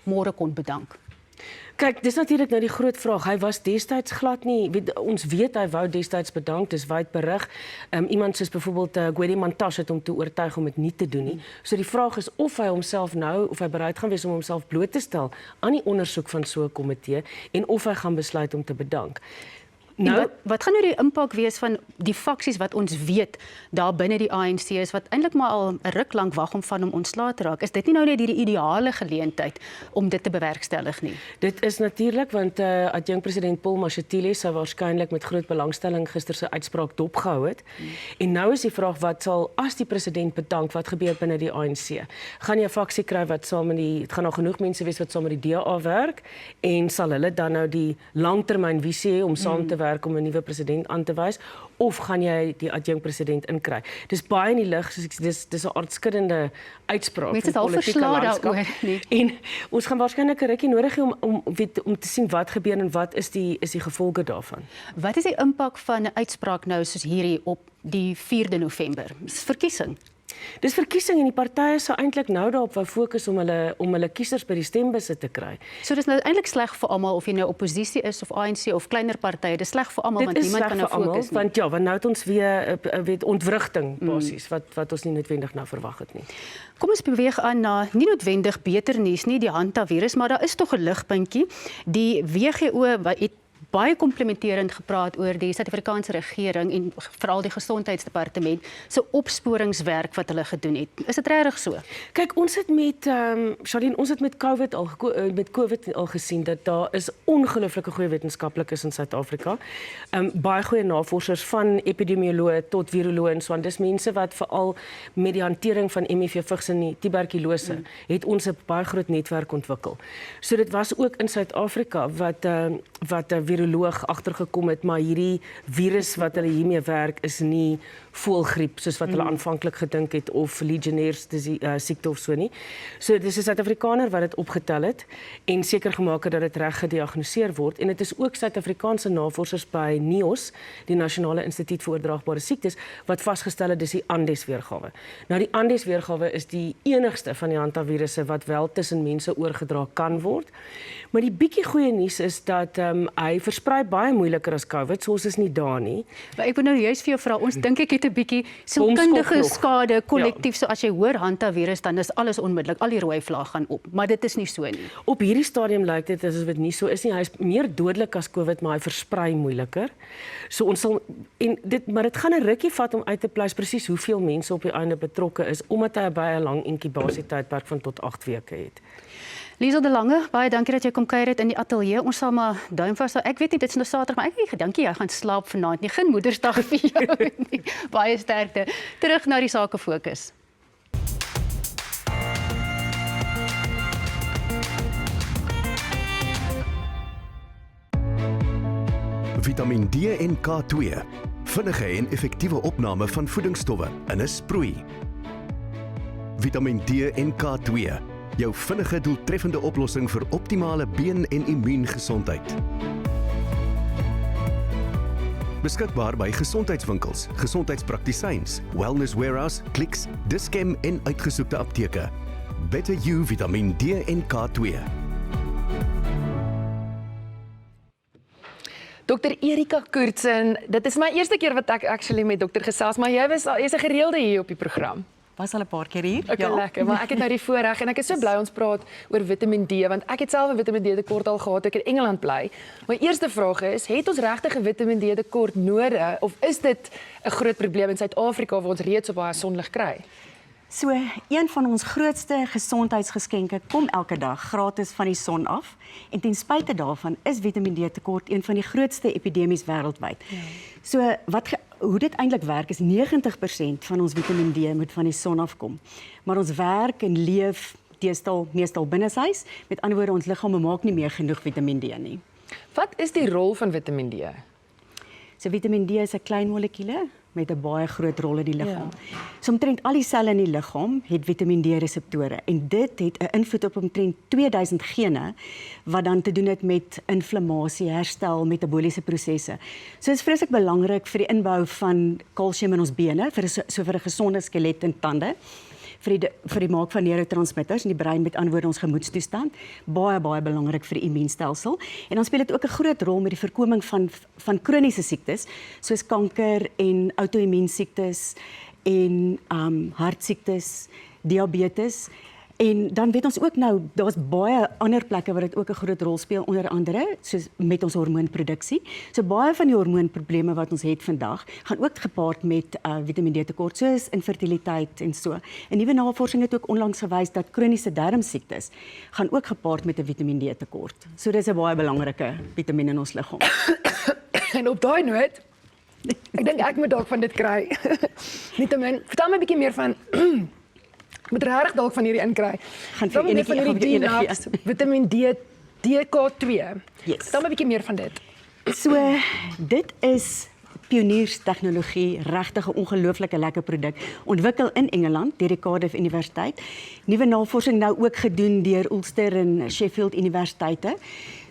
môre kon bedank? Kyk, dis natuurlik nou die groot vraag. Hy was destyds glad nie, ons weet hy wou destyds bedank, dis wyd berig. Iemand soos byvoorbeeld Gwedi Mantashe het hom toe oortuig om dit nie te doen nie. So die vraag is of hy homself nou, of hy bereid gaan wees om homself bloot te stel aan die ondersoek van so 'n komitee en of hy gaan besluit om te bedank. Nou, wat gaan nou die impak wees van die faksies wat ons weet daar binne die ANC is, wat eintlik maar al 'n ruk lank wag om van hom ontslae te raak? Is dit nie nou net die ideale geleentheid om dit te bewerkstellig nie? Dit is natuurlik want adjunkt president Paul Mashatile sou waarskynlik met groot belangstelling gister sy uitspraak dopgehou het. En nou is die vraag wat sal as die president bedank, wat gebeur binne die ANC? Gaan jy 'n faksie kry wat saam met dit gaan nog genoeg mense wees wat saam met die DA werk en sal hulle dan nou die langtermynvisie hê om saam te werk om 'n nuwe president aan te wys, of gaan jy die adjunkt president inkry? Dis baie in die lig, soos dis 'n aardskuddende uitspraak. Mense het al verslae daaroor nie. En ons gaan waarskynlik 'n rukkie nodig hê om te sien wat gebeur en wat is die gevolge daarvan. Wat is die impak van 'n uitspraak nou soos hierdie op die 4de November? Dis verkiesing. Dis verkiesing en die partye sou eintlik nou daarop wou fokus om hulle kiesers by die stembusse te kry. So dis nou eintlik sleg vir almal of jy nou oppositie is of ANC of kleiner partye. Dis sleg vir almal want niemand kan nou fokus nie. Want ja, want nou het ons weer ontwrigting basies wat ons nie noodwendig nou verwag het nie. Kom ons beweeg aan na nie noodwendig beter nuus nie, die hantavirus, maar daar is tog 'n ligpuntjie. Die WGO het baie komplimenterend gepraat oor die Suid-Afrikaanse regering en veral die gesondheidsdepartement se opsporingswerk wat hulle gedoen het. Is dit regtig so? Kyk, ons het met Charlene, ons het met COVID al gesien dat daar is ongelooflike goeie wetenskaplikes in Suid-Afrika. Baie goeie navorsers van epidemioloë tot viroloë en so aan. Dis mense wat veral met die hantering van HIV vigs en tuberkulose het ons 'n baie groot netwerk ontwikkel. So dit was ook in Suid-Afrika wat 'n viroloog agtergekom het, maar hierdie virus wat hulle hiermee werk is nie voëlgriep soos wat hulle aanvanklik gedink het of Legionnaires siekte of so nie. So dis 'n Suid-Afrikaner wat dit opgetel het en seker gemaak het dat dit reg gediagnoseer word en dit is ook Suid-Afrikaanse navorsers by NIOS, die Nasionale Instituut vir Oordraagbare Siektes, wat vasgestel het dis die Andes weergawe. Nou die Andes weergawe is die enigste van die hantavirusse wat wel tussen mense oorgedra kan word. Maar die bietjie goeie nuus is dat hy versprei baie moeiliker as COVID, so ons is nie daar nie. Maar ek wil nou juist vir jou vra, ons dink ek het 'n bietjie sielkundige skade kollektief, so as jy hoor hantavirus dan is alles onmiddellik, al die rooi vlagge gaan op, maar dit is nie so nie. Op hierdie stadium lyk dit asof dit nie so is nie. Hy is meer dodelik as COVID, maar hy versprei moeiliker. So ons sal maar dit gaan 'n rukkie vat om uit te pleis presies hoeveel mense op die einde betrokke is, omdat hy baie 'n lang inkubasietydperk van tot 8 weke het. Liesel de Lange, baie dankie dat jy kom kuier het in die ateljee. Ons sal maar duim vashou. Ek weet nie, dit is nou Saterdag, maar ek weet nie, dankie jy gaan slaap vanaand nie. Geen Moedersdag vir jou nie. Baie sterkte. Terug na die sake fokus. Vitamine D en K2. Vinnige en effektiewe opname van voedingsstowwe in 'n sproei. Vitamine D en K2. Jou vinnige doeltreffende oplossing vir optimale been- en immuungesondheid. Beskikbaar by gesondheidswinkels, gesondheidspraktisyns, wellness warehouse, Clicks, Dis-Chem en uitgesoekte apteke. Better You Vitamiin D en K2. Dr. Erika Koortsen, dit is my eerste keer wat ek actually met dokter gesels, maar jy's 'n gereelde hier op die program. Was al 'n paar keer hier. Okay, lekker, maar ek het nou die voorreg en ek is so bly ons praat oor Vitamiin D want ek het self 'n Vitamiin D tekort al gehad ek in Engeland bly. My eerste vraag is, het ons regtig 'n Vitamiin D tekort nodig of is dit 'n groot probleem in Suid-Afrika waar ons reeds so baie sonlig kry? So, een van ons grootste gesondheidsgeskenke kom elke dag gratis van die son af en ten spyte daarvan is Vitamiin D tekort een van die grootste epidemies wêreldwyd. Ja. So, hoe dit eintlik werk is 90% van ons Vitamiin D moet van die son afkom. Maar ons werk en leef meestal binneshuis. Met ander woorde, ons liggame maak nie meer genoeg Vitamiin D nie. Wat is die rol van Vitamiin D? So Vitamiin D is 'n klein molekuule met 'n baie groot rol in die liggaam. So omtrent al die selle in die liggaam het Vitamiin D reseptore en dit het 'n invloed op omtrent 2000 gene wat dan te doen het met inflammasie, herstel, metabooliese prosesse. So is vreeslik belangrik vir die inbou van kalsium in ons bene, vir 'n gesonde skelet en tande. Vir die maak van neurotransmitters in die brein, met ander woorde ons gemoedstoestand, baie belangrik vir die immuunstelsel. En dan speel dit ook 'n groot rol met die voorkoming van kroniese siektes, soos kanker en outoimmuunsiektes en hartsiektes, diabetes. En dan weet ons ook nou, daar's baie ander plekke waar dit ook 'n groot rol speel, onder andere soos met ons hormoonproduksie. So baie van die hormoonprobleme wat ons het vandag, gaan ook gepaard met Vitamiin D tekort, soos infertiliteit en so. En nuwe navorsing het ook onlangs gewys dat kroniese darmsiektes gaan ook gepaard met 'n Vitamiin D tekort. So dis 'n baie belangrike vitamien in ons liggaam. En op daai noot, ek dink ek moet dalk van dit kry. Nietemin, vertel my 'n bietjie meer van moet regtig dalk van hierdie inkry. Gaan vir enige Vitamiin D, DK2. Yes. Vertel my 'n bietjie meer van dit. So, dit is pionierstegnologie, regtig 'n ongelooflike lekker produk, ontwikkel in Engeland deur die Cardiff Universiteit. Nuwe navorsing nou ook gedoen deur Ulster en Sheffield Universiteite.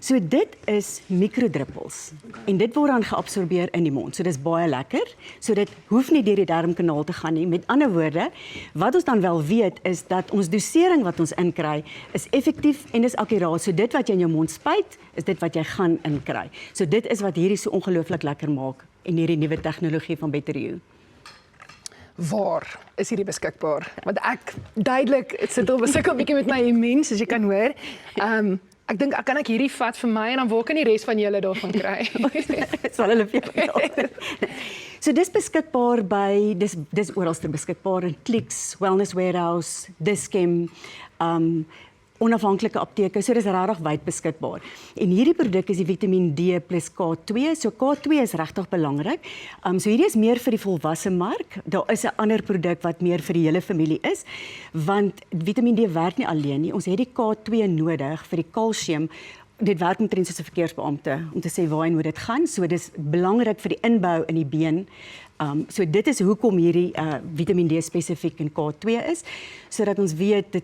So dit is mikrodruppels en dit word dan geabsorbeer in die mond. So dis baie lekker. So dit hoef nie deur die darmkanaal te gaan nie. Met ander woorde, wat ons dan wel weet is dat ons dosering wat ons inkry is effektief en is akkuraat. So dit wat jy in jou mond spuit, is dit wat jy gaan inkry. So dit is wat hierdie so ongelooflik lekker maak en hierdie nuwe tegnologie van Better You. Waar is hierdie beskikbaar? Want ek duidelik sit al besukkel 'n bietjie met my immuun, soos jy kan hoor. Ek dink kan ek hierdie vat vir my en dan waar kan die res van julle daarvan kry? Sal hulle vir jou. So dis beskikbaar by dis oralste beskikbaar in Clicks, Wellness Warehouse, Dis-Chem, onafhanklike apteke, so dis regtig wyd beskikbaar. En hierdie produk is die Vitamiin D plus K2, so K2 is regtig belangrik. So hierdie is meer vir die volwasse mark. Daar is 'n ander produk wat meer vir die hele familie is, want Vitamiin D werk nie alleen nie. Ons het die K2 nodig vir die kalsium. Dit werk omtrent soos 'n verkeersbeampte om te sê waarheen moet dit gaan. So dis belangrik vir die inbou in die been. So dit is hoekom hierdie Vitamiin D spesifiek in K2 is, sodat ons weet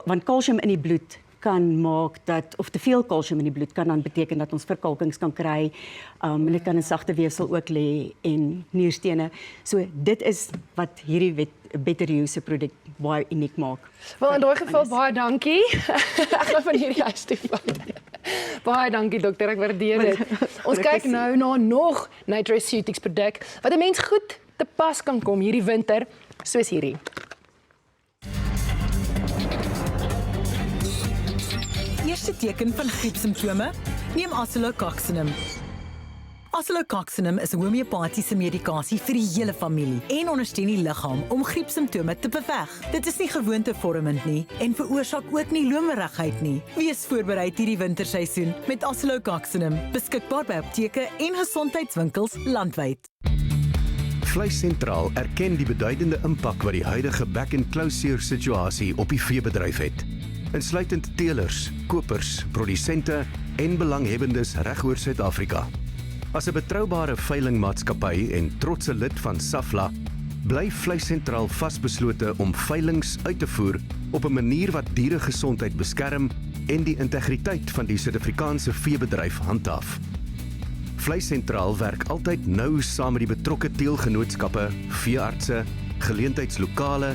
want kalsium in die bloed kan maak dat, of te veel kalsium in die bloed kan dan beteken dat ons verkalkings kan kry, en dit kan 'n sagte weefsel ook lê en nierstene. So dit is wat hierdie Better You se produk baie uniek maak. Wel in daai geval baie dankie. Ek gaan van hierdie huis toe vat. Baie dankie dokter, ek waardeer dit. Ons kyk nou na nog nutraceutics produk wat 'n mens goed te pas kan kom hierdie winter, soos hierdie. Eerste teken van griepsimptome? Neem Oscillococcinum. Oscillococcinum is 'n homeopatiese medikasie vir die hele familie en ondersteun die liggaam om griepsimptome te beveg. Dit is nie gewoontevormend nie en veroorsaak ook nie lomerigheid nie. Wees voorberei hierdie winterseisoen met Oscillococcinum, beskikbaar by apteke en gesondheidswinkels landwyd. Vleis Sentraal erken die beduidende impak wat die huidige back-and-close situasie op die veebedryf het, insluitend teelers, kopers, produsente en belanghebbendes regoor Suid-Afrika. As 'n betroubare veilingmaatskappy en trotse lid van SAFLA, bly Vleis Sentraal vasbeslote om veilings uit te voer op 'n manier wat dieregesondheid beskerm en die integriteit van die Suid-Afrikaanse veebedryf handhaaf. Vleissentraal werk altyd nou saam met die betrokke teelgenootskappe, veeartse, geleentheidslokale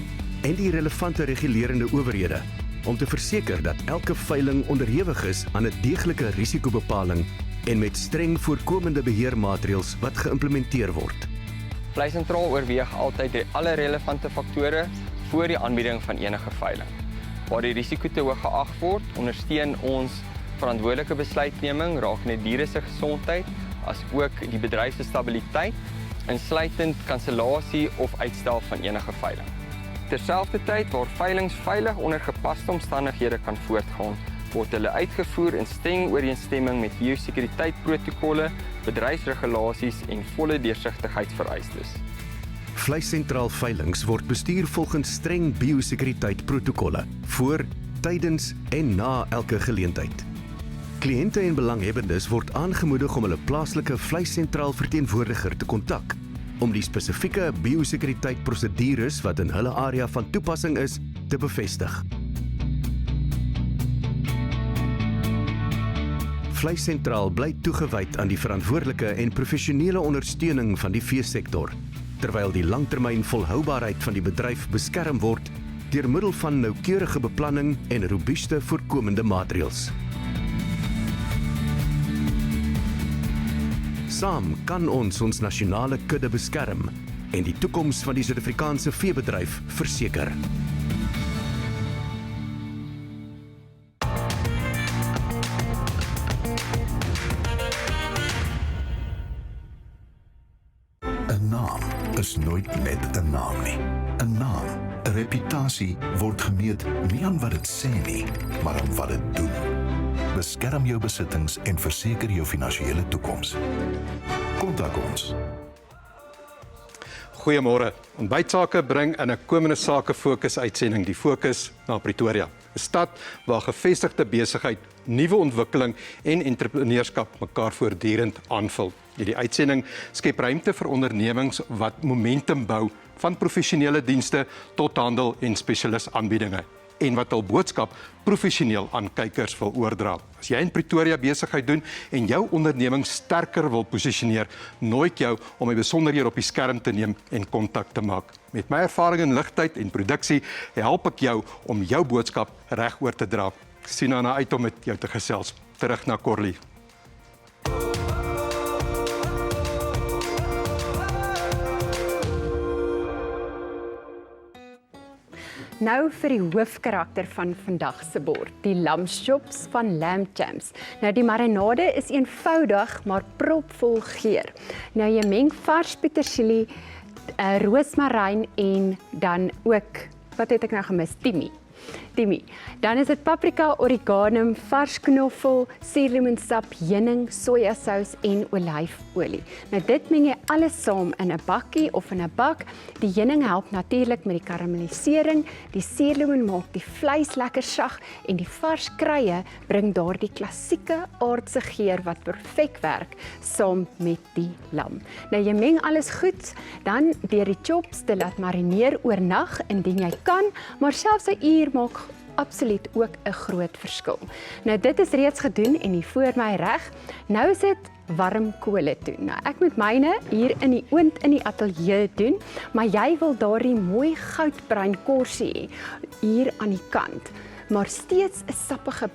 en die relevante regulerende owerhede om te verseker dat elke veiling onderhewig is aan 'n deeglike risikobepaling en met streng voorkomende beheermaatreëls wat geïmplementeer word. Vleissentraal oorweeg altyd alle relevante faktore voor die aanbieding van enige veiling. Waar die risiko te hoog geag word, ondersteun ons verantwoordelike besluitneming rakende diere se gesondheid, as ook die bedryf se stabiliteit, insluitend kansellasie of uitstel van enige veiling. Terselfdertyd waar veilings veilig onder gepaste omstandighede kan voortgaan, word hulle uitgevoer in streng ooreenstemming met biosekuriteit-protokolle, bedryfsregulasies en volle deursigtigheidsvereistes. Vleissentraal veilings word bestuur volgens streng biosekuriteit-protokolle voor, tydens en na elke geleentheid. Kliënte en belanghebbendes word aangemoedig om hulle plaaslike vleissentraal verteenwoordiger te kontak om die spesifieke biosekuriteit-prosedures wat in hulle area van toepassing is, te bevestig. Vleissentraal bly toegewyd aan die verantwoordelike en professionele ondersteuning van die veesektor, terwyl die langtermyn volhoubaarheid van die bedryf beskerm word deur middel van noukeurige beplanning en robuuste voorkomende maatreëls. Saam kan ons nasionale kudde beskerm en die toekoms van die Suid-Afrikaanse veebedryf verseker. Is nooit net 'n naam nie. 'n Naam, 'n reputasie word gemeet nie aan wat dit sê nie, maar aan wat dit doen. Beskerm jou besittings en verseker jou finansiële toekoms. Kontak ons. Goeiemôre. Ontbytsake bring in 'n komende sake fokus uitsending die fokus na Pretoria, 'n stad waar gevestigde besigheid, nuwe ontwikkeling en entrepreneurskap mekaar voortdurend aanvul. Hierdie uitsending skep ruimte vir ondernemings wat momentum bou van professionele dienste tot handel en spesialis aanbiedinge en wat hul boodskap professioneel aan kykers wil oordra. As jy in Pretoria besigheid doen en jou onderneming sterker wil posisioneer, nooi ek jou om my besonderhede op die skerm te neem en kontak te maak. Met my ervaring in ligtyd en produksie help ek jou om jou boodskap regoor te dra. Ek sien daarna uit om met jou te gesels. Terug na Corlie. Nou vir die hoofkarakter van vandag se bord, die lamschops van Lamb Champs. Nou die marinade is eenvoudig, maar propvol geur. Nou jy meng vars petersilie, roosmaryn en dan ook, wat het ek nou gemis? Timie. Dan is dit paprika, oregano, vars knoffel, suurlemoensap, heuning, sojasous en olyfolie. Nou dit meng jy alles saam in 'n bakkie of in 'n bak. Die heuning help natuurlik met die karamellisering, die suurlemoen maak die vleis lekker sag en die vars kruie bring daardie klassieke aardse geur wat perfek werk saam met die lam. Nou jy meng alles goed, dan deur die chops te laat marineer oornag indien jy kan, maar selfs 'n uur maak absoluut ook 'n groot verskil. Nou dit is reeds gedoen en hier voor my reg. Nou is dit warm kole toe. Nou ek moet myne hier in die oond in die ateljee doen, maar jy wil daardie mooi goudbruin korsie hê hier aan die kant, maar steeds 'n sappige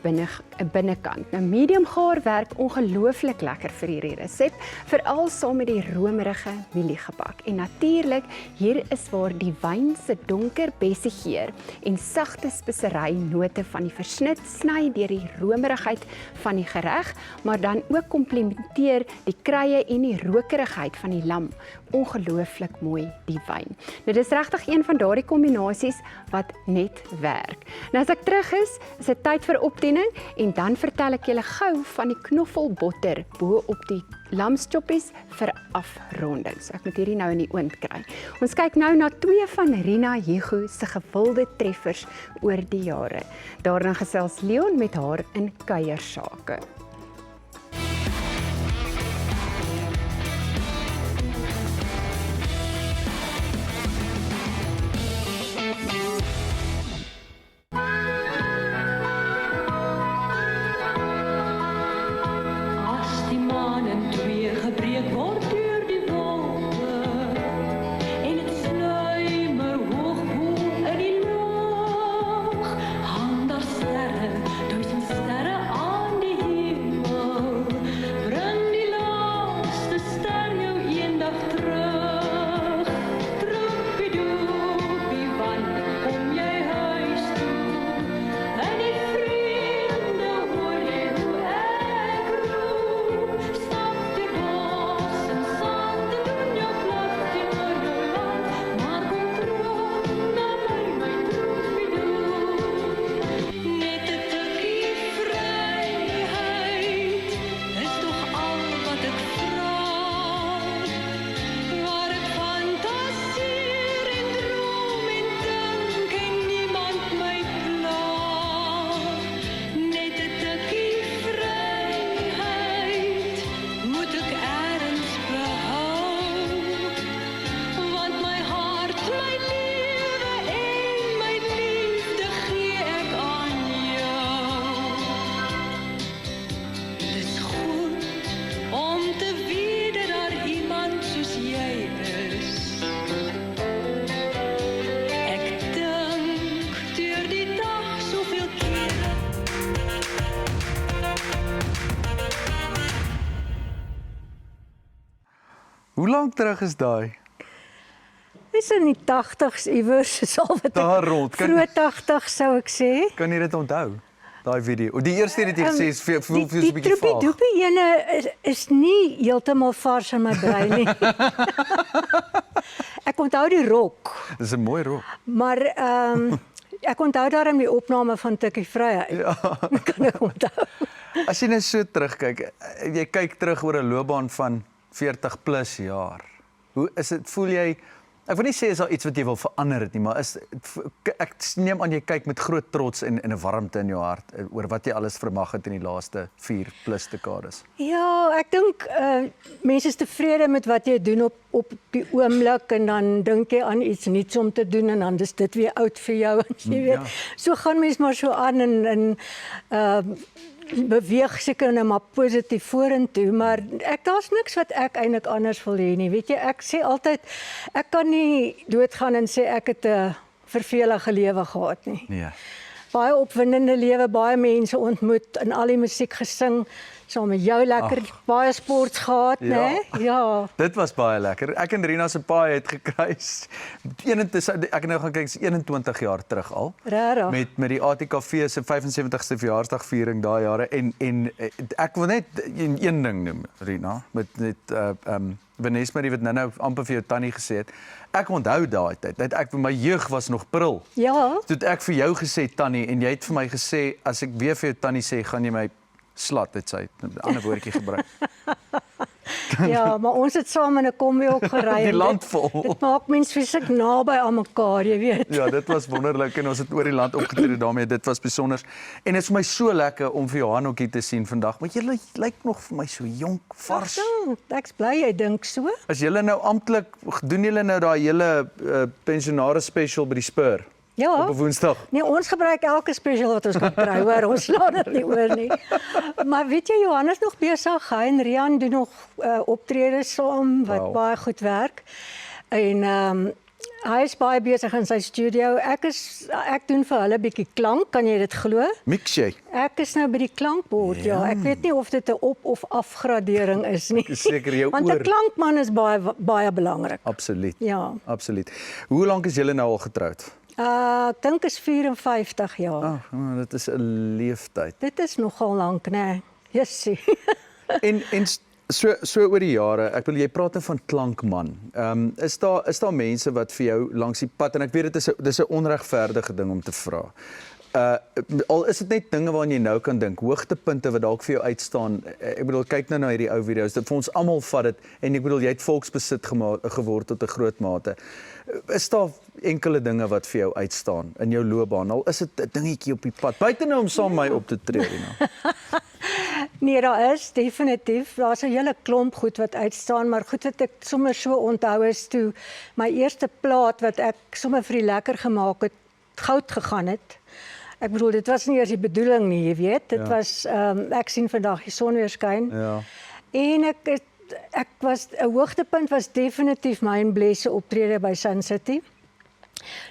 binnekant. Nou medium gaar werk ongelooflik lekker vir hierdie resep, veral saam met die romerige mieliegebak. En natuurlik, hier is waar die wyn se donker bessiegeur en sagte speserynote van die versnit sny deur die romerigheid van die gereg, maar dan ook komplementeer die kruie en die rokerigheid van die lam ongelooflik mooi die wyn. Nou dis regtig een van daardie kombinasies wat net werk. Nou as ek terug is dit tyd vir opdiening en dan vertel ek julle gou van die knoffelbotter bo op die lamschoppies vir afronding. So ek moet hierdie nou in die oond kry. Ons kyk nou na twee van Rina Hugo se gewilde treffers oor die jare. Daarna gesels Leon met haar in kuiersake. Hoe lank terug is daai? Dis in die 80s iewers, sal wat Daar rond. Vroeg 80 sou ek sê. Kan jy dit onthou? Daai video. Die eerste keer het jy gesê voel 'n bietjie Die troepie ene is nie heeltemal vars in my brein nie. Ek onthou die rok. Dis 'n mooi rok. Maar ek onthou daarom die opname van Tikkie Vryheid. Ja. Kan ek onthou. As jy net so terugkyk, jy kyk terug oor 'n loopbaan van 40 plus jaar. Hoe is dit? Voel jy ek wil nie sê is daar iets wat jy wil verander het nie, maar ek neem aan jy kyk met groot trots en 'n warmte in jou hart oor wat jy alles vermag het in die laaste 4 plus dekades. Ja, ek dink mense is tevrede met wat jy doen op die oomblik en dan dink jy aan iets nuuts om te doen en dan is dit weer oud vir jou en jy weet. Ja. So gaan mens maar so aan en beweeg seker nou maar positief vorentoe, maar daar's niks wat ek eintlik anders wil hê nie. Weet jy, ek sê altyd ek kan nie doodgaan en sê ek het 'n vervelige lewe gehad nie. Nee. Baie opwindende lewe, baie mense ontmoet, in al die musiek gesing, saam met jou lekker baie sports gehad, Ja. né? Ja. Dit was baie lekker. Ek en Rina se paai het gekruis. Ek het nou gaan kyk, is 21 jaar terug al. Regtig? Met die ATKV se 75ste verjaarsdagviering daai jare en ek wil net een ding noem, Rina, met Vanessa Marie wat nou amper vir jou tannie gesê het. Ek onthou daai tyd. My jeug was nog pril. Ja. Toe het ek vir jou gesê tannie en jy het vir my gesê as ek weer vir jou tannie sê, gaan jy my slat, het sy 'n ander woordjie gebruik. Ja, maar ons het saam in 'n kombi ook gery. Die land vol. Dit maak mense fisiek naby aan mekaar, jy weet. Ja, dit was wonderlik en ons het oor die land opgetree daarmee. Dit was besonder. En dit is vir my so lekker om vir Johan ook hier te sien vandag. Want jy lyk nog vir my so jonk, vars. Ek's bly jy dink so. As julle nou amptelik doen julle nou daai hele pensionaris special by die Spur. Ja. Op 'n Woensdag. Nee, ons gebruik elke special wat ons kan kry, hoor. Ons laat dit nie oor nie. Maar weet jy, Johan is nog besig. Hy en Rian doen nog optredes saam wat baie goed werk. En hy is baie besig in sy studio. Ek doen vir hulle 'n bietjie klank, kan jy dit glo? Mix jy? Ek is nou by die klankbord, ja. Ek weet nie of dit 'n op- of afgradering is nie. Seker jou Want 'n oor. klankman is baie belangrik. Absoluut. Ja. Absoluut. Hoe lank is julle nou al getroud? Ek dink is 54 jaar. Dit is 'n leeftyd. Dit is nogal lank, né? Jessie. En so oor die jare, ek wil jy praat nou van klankman. Is daar mense wat vir jou langs die pad en ek weet dit is 'n onregverdige ding om te vra. Al is dit net dinge waaraan jy nou kan dink, hoogtepunte wat dalk vir jou uitstaan. Ek bedoel kyk nou na hierdie ou video's. Dit vir ons almal vat dit en ek bedoel jy het volksbesit geword tot 'n groot mate. Is daar enkele dinge wat vir jou uitstaan in jou loopbaan? Al is dit 'n dingetjie op die pad. Buite nou om saam met my op te tree, Rina. Nee, daar is definitief. Daar's 'n hele klomp goed wat uitstaan, maar goed wat ek sommer so onthou is toe my eerste plaat wat ek sommer vir die lekker gemaak het, goud gegaan het. Ek bedoel dit was nie eers die bedoeling nie, jy weet. Dit was ek sien vandag die son weer skyn. Ja. En ek was 'n hoogtepunt was definitief my en Blesse optrede by Sun City.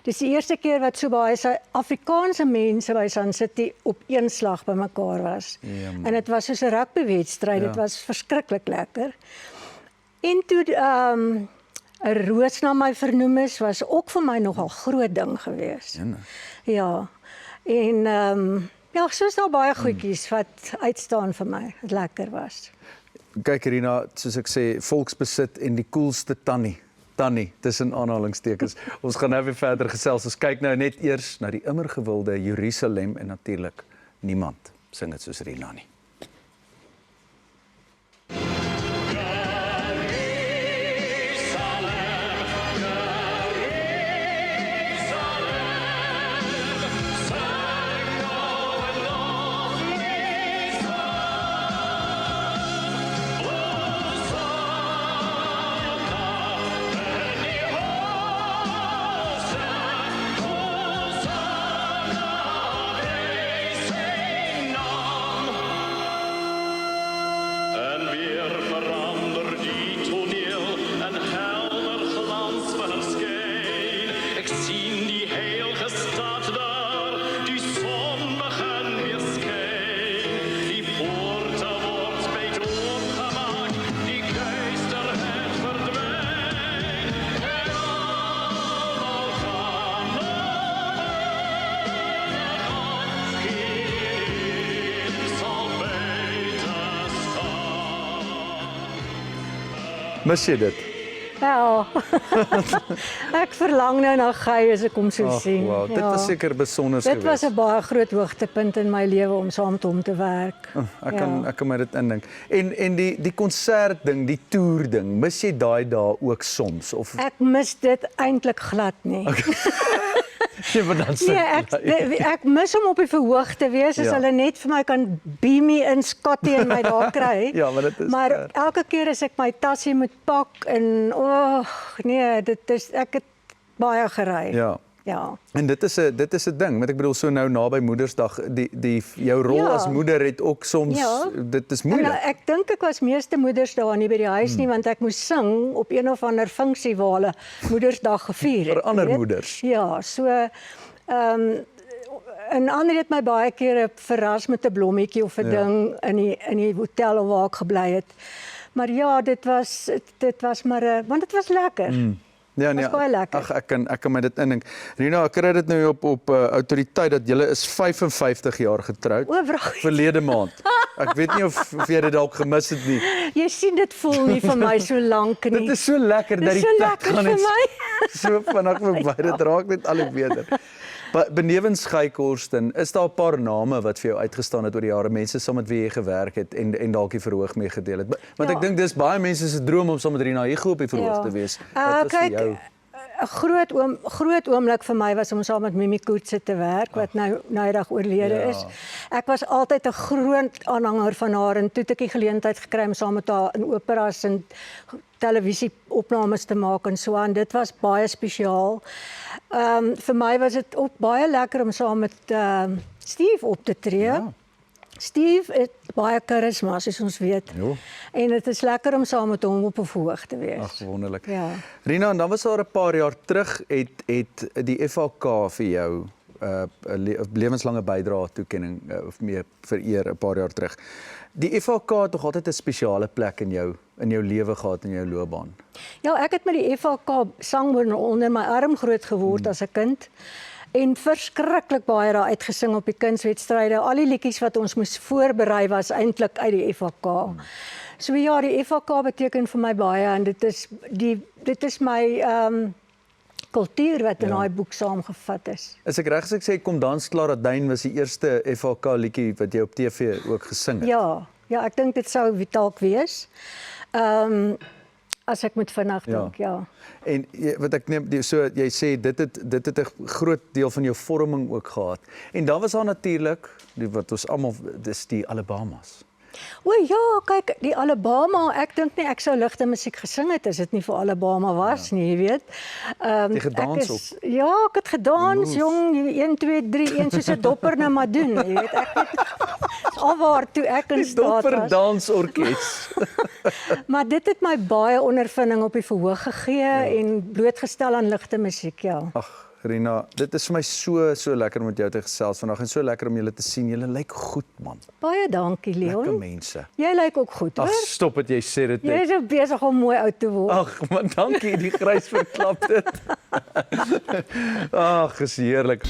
Dis die eerste keer wat so baie Afrikaanse mense by Sun City op een slag bymekaar was. Ja, en dit was soos 'n rugbywedstryd. Dit was verskriklik lekker. En toe 'n roos na my vernoem is, was ook vir my nogal groot ding geweest. Ja. En ja, soos daar baie goedjies wat uitstaan vir my, wat lekker was. Kyk Rina, soos ek sê, volksbesit en die coolste tannie tussen aanhalingstekens. Ons gaan nou weer verder gesels. Ons kyk nou net eers na die immer gewilde Jerusalem en natuurlik niemand sing dit soos Rina nie. Mis jy dit? Ja. Ek verlang nou na Guy as ek hom so Ag, sien. wow, dit was seker besonder Dit geweest. was 'n baie groot hoogtepunt in my lewe om saam met hom te werk. Ek kan my dit indink. En die konsert ding, die toer ding, mis jy daai dae ook soms of Ek mis dit eintlik glad nie. jy moet dan sê. Nee, ek mis om op die verhoog te wees as Ja. hulle net vir my kan beam me in Scotty en my daar kry. Ja, maar dit is Maar ver. elke keer as ek my tassie moet pak en nee, ek het baie gery. Ja. Ja. En dit is 'n ding, want ek bedoel so nou naby Moedersdag, jou rol Ja. as moeder het ook soms dit is moeilik. En, ek dink ek was meeste moeders daar nie by die huis nie, want ek moes sing op een of ander funksie waar hulle Moedersdag gevier het. Vir ander jy weet. moeders. Ja, so en ander het my baie keer verras met 'n blommetjie of 'n ding in die hotel of waar ek gebly het. Maar ja, dit was maar want dit was lekker. Ja, nee, Was baie lekker. ag ek kan my dit indink. Rina, ek kry dit nou op autoriteit dat jy is 55 jaar getroud. Verlede maand. Ek weet nie of jy dit dalk gemis het nie. Jy sien dit voel nie vir my so lank nie. Dit is so lekker dat die so tyd lekker gaan vir net my. so vinnig verby. Dit raak net al hoe beter. Benewens Guy Korsten, is daar 'n paar name wat vir jou uitgestaan het oor die jare, mense saam met wie jy gewerk het en dalk die verhoog mee gedeel het? Want ek dink dis baie mense se droom om saam met Rina Hugo op die verhoog te wees. Wat was vir jou? 'n groot oomblik vir my was om saam met Mimi Koetse te werk wat nou eendag oorlede is. Ek was altyd 'n groot aanhanger van haar en toe het ek die geleentheid gekry om saam met haar in operas en televisieopnames te maak en so aan. Dit was baie spesiaal. Vir my was dit ook baie lekker om saam met Steve op te tree. Ja. Steve het baie karisma, soos ons weet. Jo. En dit is lekker om saam met hom op 'n verhoog te wees. Ag, wonderlik. Ja. Rina, en dan was daar 'n paar jaar terug het die FHK vir jou 'n lewenslange bydrae toekenning of meer vereer 'n paar jaar terug. Die FHK het tog altyd 'n spesiale plek in jou lewe gehad in jou loopbaan. Ja, ek het met die FHK sangboom onder my arm groot geword as 'n kind. En verskriklik baie daar uitgesing op die kunswedstryde. Al die liedjies wat ons moes voorberei was eintlik uit die FHK. So ja, die FHK beteken vir my baie en dit is my kultuur wat in daai boek saamgevat is. Is ek reg as ek sê Kom dans Klaradyn was die eerste FHK liedjie wat jy op TV ook gesing het? Ja, ek dink dit sou dalk wees. As ek moet vinnig dink, ja. En wat ek neem, so jy sê dit het 'n groot deel van jou vorming ook gehad. En dan was daar natuurlik wat ons almal dis die Alabamas. O ja, kyk, die Alabama, ek dink nie ek sou ligte musiek gesing het as dit nie vir Alabama was nie, jy weet. Jy gedans op. Ja, ek het gedans, jong, 1 2 3 1 soos 'n dopper nou maar doen, jy weet. Ek het alwaar toe ek in staat was. Dopper dansorkes. Maar dit het my baie ondervinding op die verhoog gegee en blootgestel aan ligte musiek, ja. Ag, Rina, dit is vir my so lekker om met jou te gesels vandag en so lekker om julle te sien. Julle lyk goed, man. Baie dankie, Leon. Lekker mense. Jy lyk ook goed, hoor. Ag, stop dit, jy sê dit Jy net. is so besig om mooi oud te word. Ag, man, dankie, die grys verklap dit. Ag, is heerlik.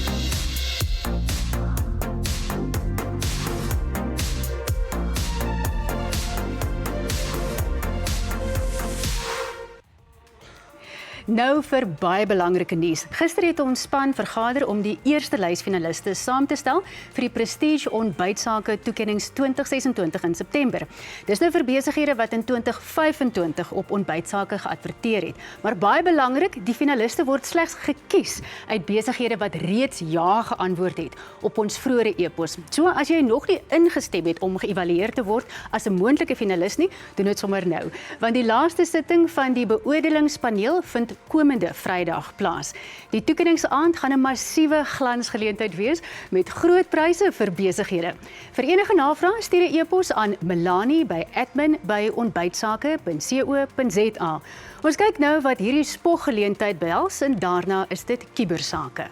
Nou vir baie belangrike nuus. Gister het ons span vergader om die eerste lys finaliste saam te stel vir die Prestige Ontbytsake Toekennings 2026 in September. Dis nou vir besighede wat in 2025 op ontbytsake geadverteer het. Maar baie belangrik, die finaliste word slegs gekies uit besighede wat reeds ja geantwoord het op ons vroeëre e-pos. So as jy nog nie ingestem het om geëvalueer te word as 'n moontlike finalis nie, doen dit sommer nou, want die laaste sitting van die beoordelingspaneel vind komende Vrydag plaas. Die toekenningsaand gaan 'n massiewe glansgeleentheid wees met groot pryse vir besighede. Vir enige navrae stuur 'n e-pos aan melanie@admin@ontbytsake.co.za. Ons kyk nou wat hierdie spoggeleentheid behels en daarna is dit kubersake.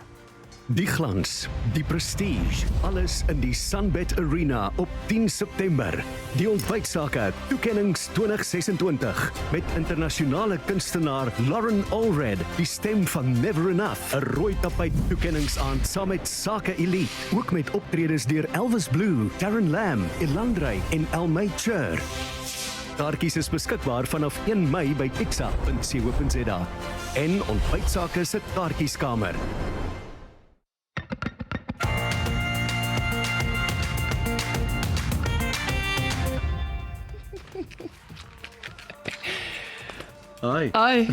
Die glans, die prestige, alles in die Sunbet Arena op 10 September. Die ontbytsake toekennings 2026 met internasionale kunstenaar Lauren Allred, die stem van Never Enough, 'n rooi tapijt toekenningsaand saam met Sake Elite, ook met optredes deur Elvis Blue, Darren Lam, Elandrey en Elmay Chur. Kaartjies is beskikbaar vanaf 1 Mei by pixa.co.za en Ontbytsake se kaartjieskamer. Ai. Ai,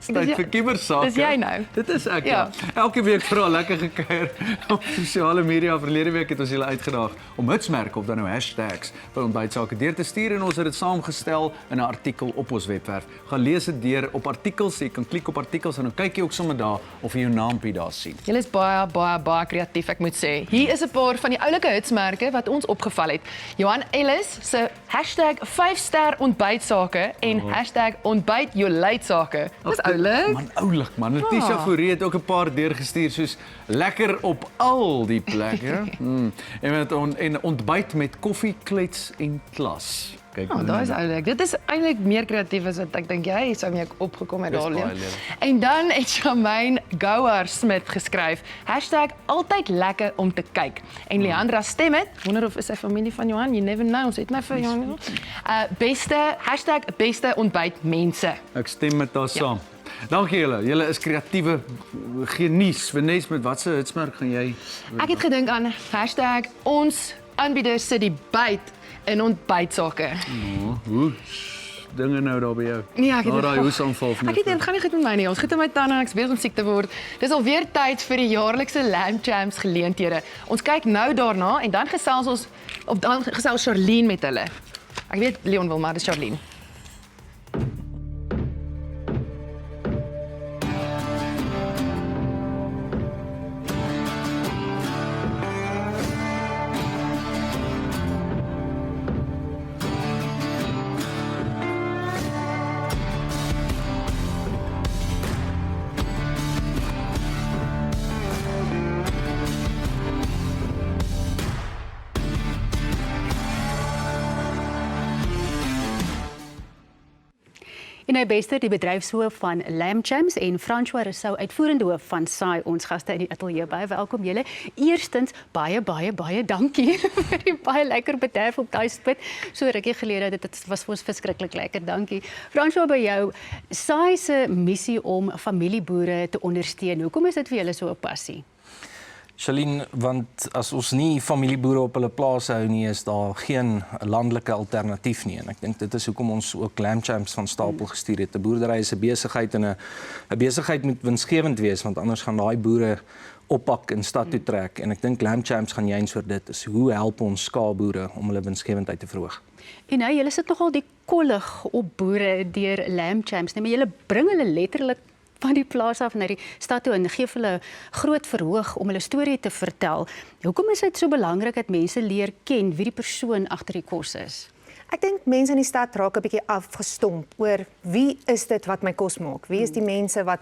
Tyd vir kibersake. Dis jy nou. Dit is ek, ja. Elke week vir al lekker gekuier op sosiale media. Verlede week het ons julle uitgedaag om hitsmerke of dan nou hashtags vir ontbytsake deur te stuur en ons het dit saamgestel in 'n artikel op ons webwerf. Gaan lees dit deur op artikels, jy kan klik op artikels en dan kyk jy ook sommer daar of jy jou naampie daar sien. Julle is baie kreatief, ek moet sê. Hier is 'n paar van die oulike hitsmerke wat ons opgeval het. Johan Ellis se hashtag 5-ster ontbytsake en hashtag ontbytjouleitsake. Dis oulik. Man, oulik man. Letitia Fourie het ook 'n paar deurgestuur soos lekker op al die plekke. En ontbyt met koffie, klets en klas. Kyk, Daai is oulik. Dit is eintlik meer kreatief as wat ek dink jy sou mee opgekom het daar. En dan het Shamaine Gouar Smit geskryf #altyd lekker om te kyk. En Leandra Stemmet, wonder of is sy familie van Johan, you never know, ons het my vir Johan. Beste ontbytmense. Ek stem met haar saam. Dankie julle. Julle is kreatiewe genies. Vanessa, met watse hitsmerk gaan jy? Ek het gedink aan #ons aanbieder sit die byt in ontbytsake. Hoe dinge nou daar by jou? Nee, ek het dit. Daai hoesaanval van. Ek het dit gaan nie goed met my nie. Ons goed met my tande en ek's besig om siek te word. Dis alweer tyd vir die jaarlikse Lamb Champs geleenthede. Ons kyk nou daarna en dan gesels Charlene met hulle. Ek weet Leon wil maar dis Charlene. En hy bester die bedryfshoof van Lamb Champs en François Rousseau, uitvoerende hoof van SAI, ons gaste in die ateljee. Baie welkom julle. Eerstens baie dankie vir die baie lekker bederf op daai spit. So rukkie gelede, dit was vir ons verskriklik lekker. Dankie. François, by jou, SAI se missie om familieboere te ondersteun. Hoekom is dit vir julle so 'n passie? Charlene, want as ons nie familieboere op hulle plase hou nie, is daar geen landelike alternatief nie. En ek dink dit is hoekom ons ook Lamb Champs van stapel gestuur het. 'n Boerdery is 'n besigheid en 'n besigheid moet winsgewend wees, want anders gaan daai boere oppak en stad toe trek. En ek dink Lamb Champs gaan juist vir dit. Is hoe help ons skaapboere om hulle winsgewendheid te verhoog? En nou, julle sit nogal die kollig op boere deur Lamb Champs, maar julle bring hulle letterlik van die plaas af na die stad toe en gee hulle groot verhoog om hulle storie te vertel. Hoekom is dit so belangrik dat mense leer ken wie die persoon agter die kos is? Ek dink mense in die stad raak 'n bietjie afgestomp oor wie is dit wat my kos maak? Wie is die mense wat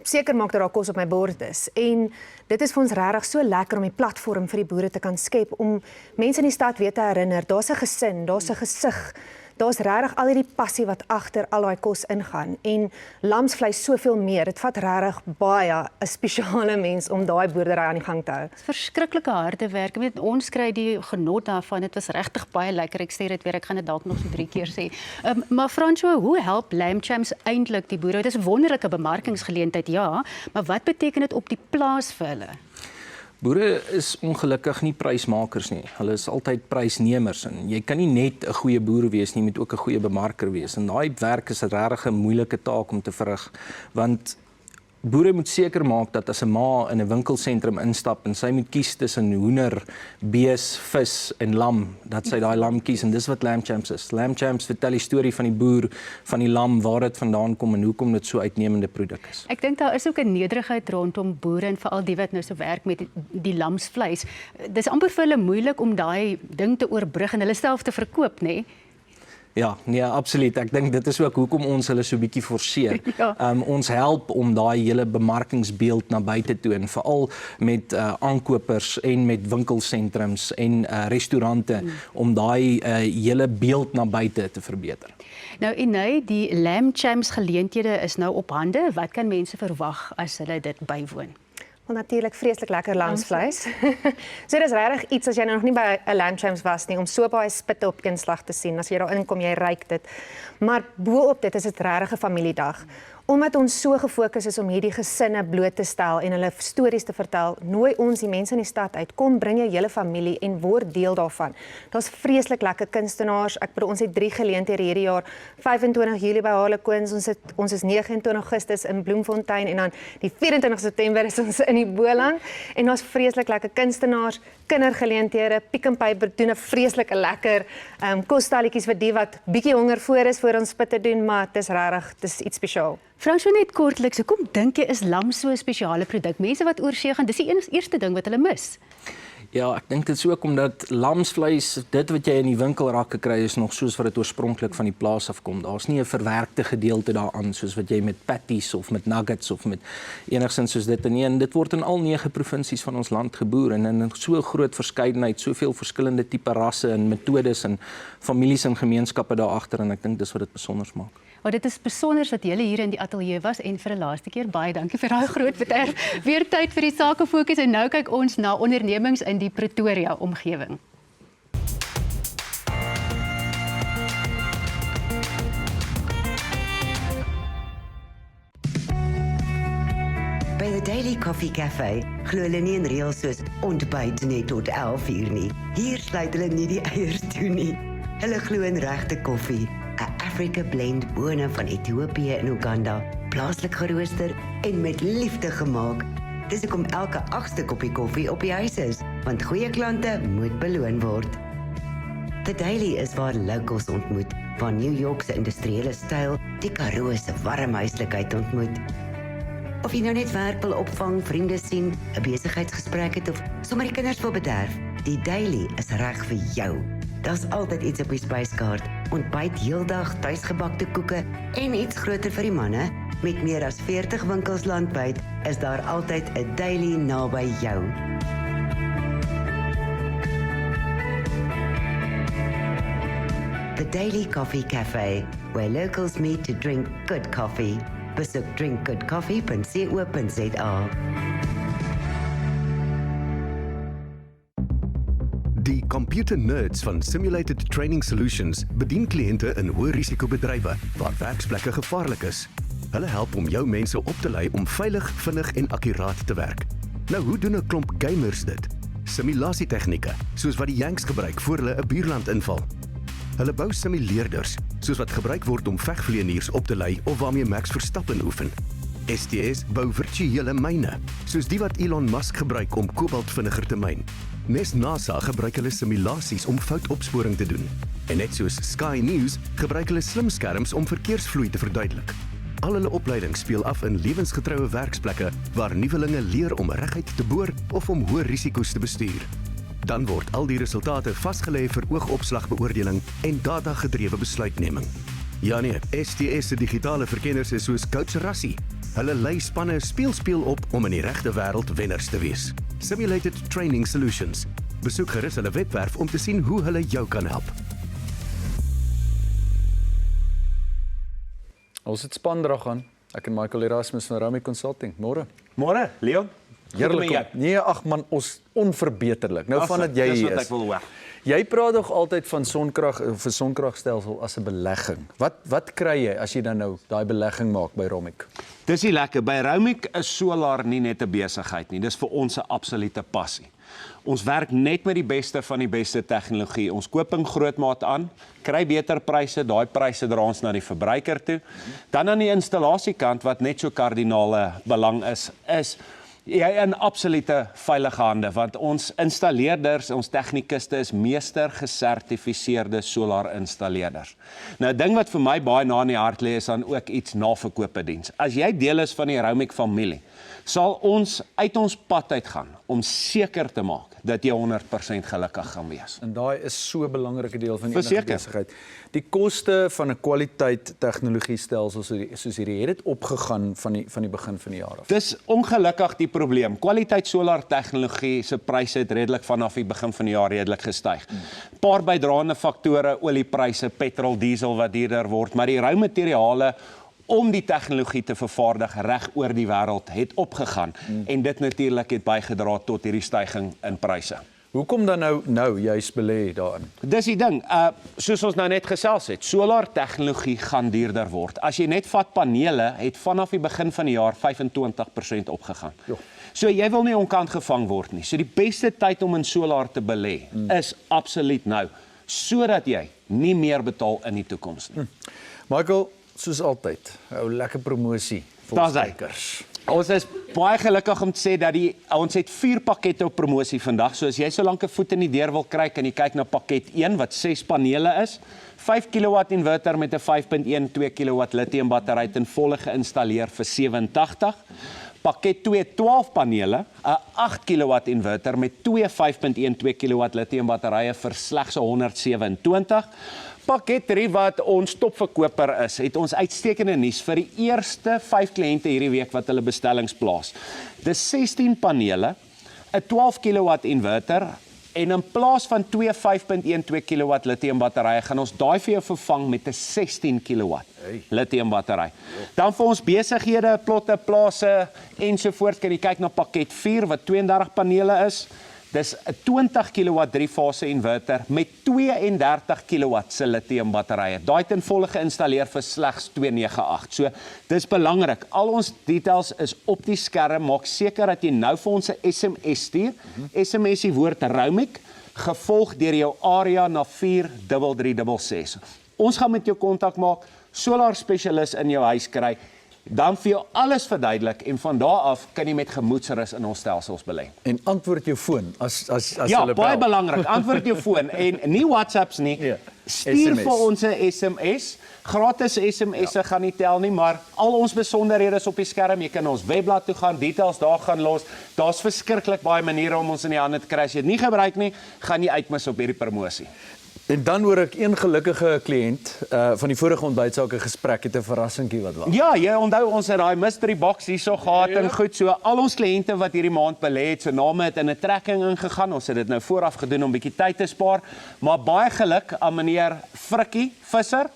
seker maak dat daar kos op my bord is? En dit is vir ons regtig so lekker om die platform vir die boere te kan skep om mense in die stad weer te herinner, daar's 'n gesin, daar's 'n gesig. Daar's regtig al hierdie passie wat agter al daai kos ingaan en lamsvleis soveel meer. Dit vat regtig baie 'n spesiale mens om daai boerdery aan die gang te hou. Verskriklike harde werk. Ek weet ons kry die genot daarvan. Dit was regtig baie lekker. Ek sê dit weer, ek gaan dit dalk nog so 3 keer sê. Maar François, hoe help Lamb Champs eintlik die boere? Dit is 'n wonderlike bemarkingsgeleentheid, ja, maar wat beteken dit op die plaas vir hulle? Boere is ongelukkig nie prysmakers nie. Hulle is altyd prysnemers en jy kan nie net 'n goeie boer wees nie, jy moet ook 'n goeie bemarker wees. En daai werk is regtig 'n moeilike taak om te verrig, want boere moet seker maak dat as 'n ma in 'n winkelsentrum instap en sy moet kies tussen hoender, bees, vis en lam, dat sy daai lam kies en dis wat Lamb Champs is. Lamb Champs vertel die storie van die boer, van die lam, waar dit vandaan kom en hoekom dit so uitnemende produk is. Ek dink daar is ook 'n nederigheid rondom boere en veral die wat nou so werk met die lamsvleis. Dis amper vir hulle moeilik om daai ding te oorbrug en hulle self te verkoop, nê? Ja, nee, absoluut. Ek dink dit is ook hoekom ons hulle so bietjie forceer. Ons help om daai hele bemarkingsbeeld na buite toe en veral met aankopers en met winkelsentrums en restaurante om daai hele beeld na buite te verbeter. Nou en die Lamb Champs geleenthede is nou op hande. Wat kan mense verwag as hulle dit bywoon? Wel natuurlik vreeslik lekker lamsvleis. So dis regtig iets as jy nou nog nie by 'n lamb shamps was nie om so baie spit op een slag te sien. As jy daar inkom, jy ruik dit. Maar bo-op dit is dit regtig 'n familiedag. Omdat ons so gefokus is om hierdie gesinne bloot te stel en hulle stories te vertel, nooi ons die mense in die stad uit. Kom, bring jou hele familie en word deel daarvan. Daar's vreeslik lekker kunstenaars. Ek bedoel ons het 3 geleenthede hierdie jaar. 25 Julie by Harlequins, ons is 29 Augustus in Bloemfontein en dan die 24 September is ons in die Boland en daar's vreeslik lekker kunstenaars, kindergeleenthede. Pick n Pay doen 'n vreeslike lekker kosstalletjies vir die wat bietjie honger voor is voor ons spitte doen, maar dit is regtig, dis iets spesiaal. Fransjo, net kortliks, hoekom dink jy is lam so 'n spesiale produk? Mense wat oorsee gaan, dis die eerste ding wat hulle mis. Ja, ek dink dit is ook omdat lamsvleis, dit wat jy in die winkelrakke kry, is nog soos wat dit oorspronklik van die plaas afkom. Daar's nie 'n verwerkte gedeelte daaraan soos wat jy met patties of met nuggets of met enigsins soos dit nie. En dit word in al 9 provinsies van ons land geboer en in so 'n groot verskeidenheid, soveel verskillende tipe rasse en metodes en families en gemeenskappe daar agter en ek dink dis wat dit besonder maak. Maar dit is besonder dat julle hier in die ateljee was en vir 'n laaste keer baie dankie vir daai groot bederf. Weer tyd vir die Sake Fokus en nou kyk ons na ondernemings in die Pretoria omgewing. By the Daily Coffee Cafe glo hulle nie in reëls soos ontbyt net tot 11:00 nie. Hier sluit hulle nie die eiers toe nie. Hulle glo in regte koffie. 'n Africa blend bone van Ethiopië en Uganda, plaaslik gerooster en met liefde gemaak. Dis hoekom elke 8ste koppie koffie op die huis is, want goeie klante moet beloon word. The Daily is waar locals ontmoet, waar New York se industriële styl die Karoo se warm huislikheid ontmoet. Of jy nou net werk wil opvang, vriende sien, 'n besigheidsgesprek het of sommer die kinders wil bederf, die Daily is reg vir jou. Daar's altyd iets op die spyskaart. Ontbyt heeldag, tuisgebakte koeke en iets groter vir die manne. Met meer as 40 winkels landwyd is daar altyd 'n Daily naby jou. The Daily Coffee Cafe, where locals meet to drink good coffee. Besoek drinkgoodcoffee.co.za. Die computer nerds van Simulated Training Solutions bedien kliënte in hoë-risikobedrywe waar werksplekke gevaarlik is. Hulle help om jou mense op te lei om veilig, vinnig en akkuraat te werk. Nou, hoe doen 'n klomp gamers dit? Simulasietegnieke, soos wat die Yanks gebruik voor hulle 'n buurland inval. Hulle bou simuleerders, soos wat gebruik word om vegvlieëniers op te lei of waarmee Max Verstappen oefen. STS bou virtuele myne, soos die wat Elon Musk gebruik om kobalt vinniger te myn. Nes NASA gebruik hulle simulasies om foutopsporing te doen. En net soos Sky News gebruik hulle slimskerms om verkeersvloei te verduidelik. Al hulle opleiding speel af in lewensgetroue werksplekke waar nuwelinge leer om reguit te boor of om hoë risiko's te bestuur. Dan word al die resultate vasgelê vir oogopslagbeoordeling en data-gedrewe besluitneming. Ja nee, STS se digitale verkenners is soos Coach Rassie. Hulle lei spanne speel op om in die regte wêreld wenners te wees. Simulated Training Solutions. Besoek gerus hulle webwerf om te sien hoe hulle jou kan help. Ons het spandrag aan. Ek en Michael Erasmus van Romy Consulting. Môre. Môre, Leon. Heerlik. Nee, ag man, ons onverbeterlik. Nou vandat jy dis hier wat is. ek wil hoor. Jy praat nog altyd van sonkrag of 'n sonkragstelsel as 'n belegging. Wat kry jy as jy dan nou daai belegging maak by Romic? Dis nie lekker. By Romic is solar nie net 'n besigheid nie. Dis vir ons 'n absolute passie. Ons werk net met die beste van die beste tegnologie. Ons koop in grootmaat aan, kry beter pryse, daai pryse dra ons na die verbruiker toe. Dan aan die installasiekant wat net so kardinale belang is jy in absolute veilige hande, want ons installeerders, ons tegnikuste is meester gesertifiseerde solar installeerders. Nou 'n ding wat vir my baie na in die hart lê is dan ook iets naverkope diens. As jy deel is van die Romic familie, sal ons uit ons pad uitgaan om seker te maak dat jy 100% gelukkig gaan wees. En daai is so 'n belangrike deel van enige Verseker. besigheid. Die koste van 'n kwaliteit tegnologiestelsel soos hierdie, het dit opgegaan van die begin van die jaar af? Dis ongelukkig die probleem. Kwaliteit solar tegnologie se pryse het redelik vanaf die begin van die jaar redelik gestyg. Paar bydraende faktore, oliepryse, petrol, diesel wat duurder word, maar die rou materiale om die tegnologie te vervaardig reg oor die wêreld het opgegaan en dit natuurlik het bygedra tot hierdie stygings in pryse. Hoekom dan nou juist belê daarin? Dis die ding, soos ons nou net gesels het, solar tegnologie gaan duurder word. As jy net vat panele, het vanaf die begin van die jaar 25% opgegaan. So jy wil nie onkant gevang word nie. So die beste tyd om in solar te belê is absoluut nou, sodat jy nie meer betaal in die toekoms nie. Michael, soos altyd, ou lekker promosie vir ons kykers. Ons is baie gelukkig om te sê dat ons het 4 pakkette op promosie vandag. So as jy so lank 'n voet in die deur wil kry, kan jy kyk na pakket 1 wat 6 panele is, 5 kW inverter met 'n 5.12 kW lithium battery ten volle geïnstalleer vir $87. Pakket 2 12 panele, 'n 8 kW inverter met 2 5.12 kW lithium batterye vir slegs $127. Pakket 3 wat ons topverkoper is, het ons uitstekende nuus vir die eerste 5 kliënte hierdie week wat hulle bestellings plaas. Dis 16 panele, 'n 12 kW inverter en in plaas van 2 5.12 kW lithium batterye gaan ons daai vir jou vervang met 'n 16 kW lithium battery. Dan vir ons besighede, plotte, plase ensovoorts kan jy kyk na pakket 4 wat 32 panele is. Dis 'n 20 kW 3-fase inverter met 32 kW se lithium batterye. Daai ten volle geïnstalleer vir slegs $298. So dis belangrik. Al ons details is op die skerm. Maak seker dat jy nou vir ons 'n SMS stuur. SMS die woord Roumik gevolg deur jou area na 43366. Ons gaan met jou kontak maak, solar spesialis in jou huis kry. Dan vir jou alles verduidelik en van daar af kan jy met gemoedsrus in ons stelsels belê. En antwoord jou foon as ja, hulle bel. Baie belangrik. Antwoord jou foon en nie WhatsApps nie. Stuur vir ons 'n SMS. Gratis SMS'e gaan nie tel nie, maar al ons besonderhede is op die skerm. Jy kan ons webblad toe gaan, details daar gaan los. Daar's verskriklik baie maniere om ons in die hande te kry. As jy dit nie gebruik nie, gaan jy uitmis op hierdie promosie. En dan hoor ek een gelukkige kliënt van die vorige ontbytsake gesprek het 'n verrassingkie wat wag. Ja, jy onthou ons het daai mystery box hierso gehad en goed so. Al ons kliënte wat hierdie maand belê het, se name het in 'n trekking ingegaan. Ons het dit nou vooraf gedoen om bietjie tyd te spaar, maar baie geluk aan meneer Frikkie Visser.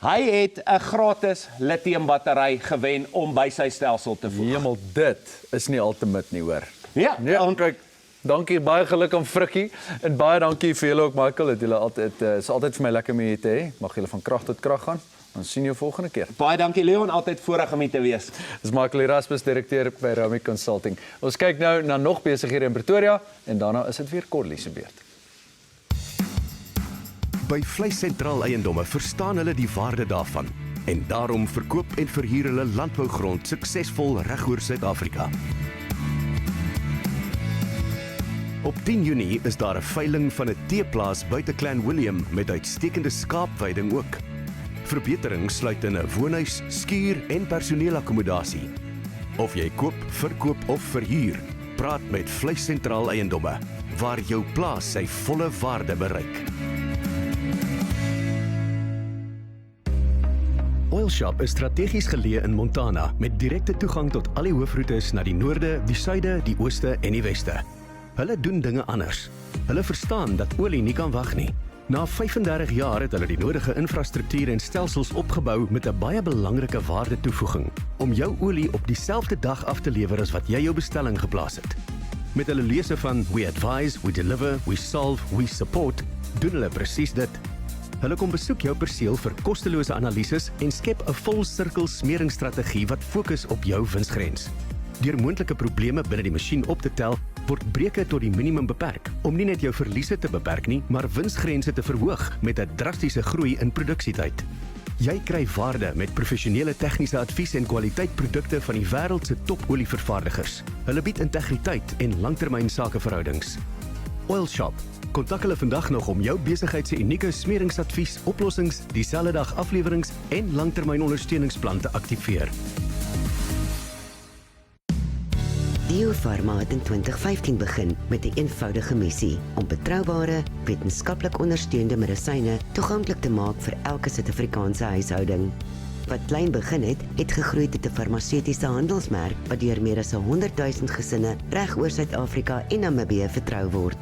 Hy het 'n gratis lithium battery gewen om by sy stelsel te voeg. Hemel, dit is nie ultimate nie, hoor. Ja, kyk. Dankie, baie geluk aan Frikkie en baie dankie vir julle ook, Michael. Dit julle altyd is altyd vir my lekker om julle te hê. Mag julle van krag tot krag gaan. Ons sien jou volgende keer. Baie dankie Leon, altyd voorreg om hier te wees. Dis Michael Erasmus, direkteur by Roumik Consulting. Ons kyk nou na nog besighede in Pretoria en daarna is dit weer Corlie se beurt. By Vleis Sentraal Eiendomme verstaan hulle die waarde daarvan en daarom verkoop en verhuur hulle landbougrond suksesvol reg oor Suid-Afrika. Op 10 Junie is daar 'n veiling van 'n teeplaas buite Clan William met uitstekende skaapweiding ook. Verbetering sluit in 'n woonhuis, skuur en personeelakkommodasie. Of jy koop, verkoop of verhuur, praat met Vleis Sentraal Eiendomme, waar jou plaas sy volle waarde bereik. Oil Shop is strategies geleë in Montana met direkte toegang tot al die hoofroetes na die noorde, die suide, die ooste en die weste. Hulle doen dinge anders. Hulle verstaan dat olie nie kan wag nie. Na 35 jaar het hulle die nodige infrastruktuur en stelsels opgebou met 'n baie belangrike waardetoevoeging om jou olie op dieselfde dag af te lewer as wat jy jou bestelling geplaas het. Met hulle lese van We Advise, We Deliver, We Solve, We Support, doen hulle presies dit. Hulle kom besoek jou perseel vir kostelose analises en skep 'n volsirkel smeringsstrategie wat fokus op jou winsgrens. Deur moontlike probleme binne die masjien op te tel, word breuke tot die minimum beperk, om nie net jou verliese te beperk nie, maar winsgrense te verhoog met 'n drastiese groei in produksietyd. Jy kry waarde met professionele tegniese advies en kwaliteitprodukte van die wêreld se topolievervaardigers. Hulle bied integriteit en langtermyn sakeverhoudings. Oil Shop. Kontak hulle vandag nog om jou besigheid se unieke smeringsadvies, oplossings, dieselfde dag aflewerings en langtermyn ondersteuningsplan te aktiveer. Biofarma het in 2015 begin met 'n eenvoudige missie om betroubare, wetenskaplik ondersteunde medisyne toeganklik te maak vir elke Suid-Afrikaanse huishouding. Wat klein begin het gegroei tot 'n farmaseutiese handelsmerk wat deur meer as 100 000 gesinne reg oor Suid-Afrika en Namibië vertrou word.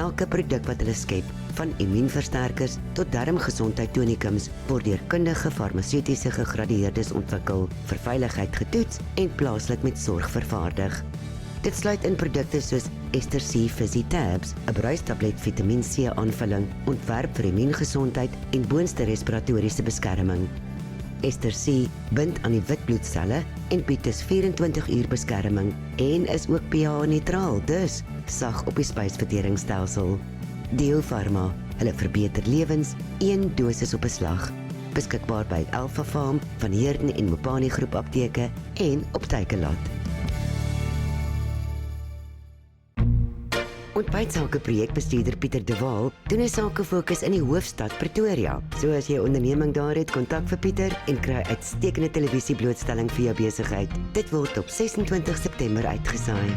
Elke produk wat hulle skep, van immuunversterkers tot darmgesondheid tonikums, word deur kundige farmaseutiese gegradueerdes ontwikkel, vir veiligheid getoets en plaaslik met sorg vervaardig. Dit sluit in produkte soos Ester C Fizzy Tabs, 'n bruistablet Vitamiin C aanvulling, ontwerp vir immuungesondheid en boonste respiratoriese beskerming. Ester C bind aan die wit bloedselle en bied dus 24 uur beskerming en is ook pH-neutraal, dus sag op die spysverteringsstelsel. Deo Pharma, hulle verbeter lewens, 1 dosis op 'n slag. Beskikbaar by Alpha Farm, Van Heerden en Mopani groep apteke en op Takealot. Ontbytsake projekbestuurder Pieter de Waal doen 'n sakefokus in die hoofstad Pretoria. So as jy 'n onderneming daar het, kontak vir Pieter en kry uitstekende televisieblootstelling vir jou besigheid. Dit word op 26 September uitgesaai.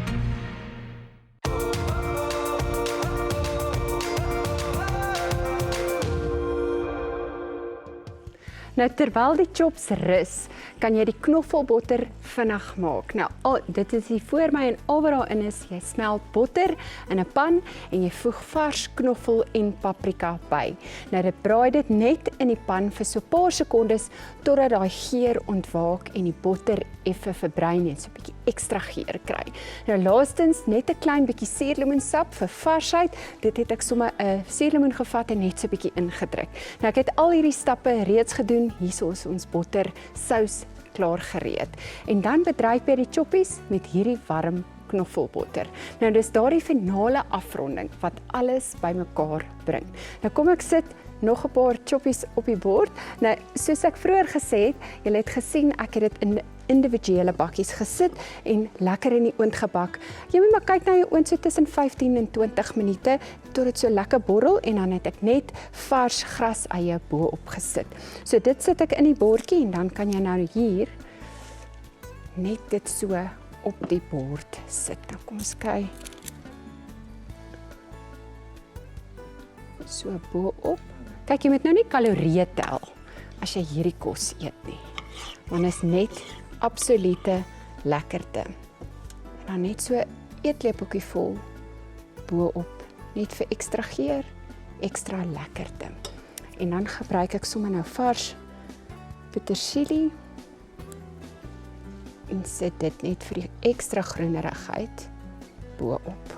Nou terwyl die chops rus, kan jy die knoffelbotter vinnig maak. Nou, dit is hier voor my en al wat daarin is, jy smelt botter in 'n pan en jy voeg vars knoffel en paprika by. Nou dit braai dit net in die pan vir so 'n paar sekondes totdat daai geur ontwaak en die botter effe verbrei en so 'n bietjie ekstra geur kry. Nou laastens net 'n klein bietjie suurlemoensap vir varsheid. Dit het ek sommer 'n suurlemoen gevat en net so 'n bietjie ingedruk. Nou ek het al hierdie stappe reeds gedoen. Hier is ons botter sous klaar gereed. En dan bedryf jy die choppies met hierdie warm knoffelbotter. Nou dis daardie finale afronding wat alles bymekaar bring. Nou kom ek sit nog 'n paar choppies op die bord. Nou soos ek vroeër gesê het, julle het gesien ek het dit in individuele bakkies gesit en lekker in die oond gebak. Jy moet maar kyk na jou oond so tussen 15 en 20 minute tot dit so lekker borrel en dan het ek net vars graseie bo-op gesit. So dit sit ek in die bordjie en dan kan jy nou hier net dit so op die bord sit. Nou kom ons kyk. So bo-op. Kyk, jy moet nou nie kalorieë tel as jy hierdie kos eet nie. Want is net absolute lekkerte. En dan net so eetlepeltjie vol bo-op, net vir ekstra geur, ekstra lekkerte. En dan gebruik ek sommer nou vars petersilie en sit dit net vir die ekstra groenerigheid bo-op.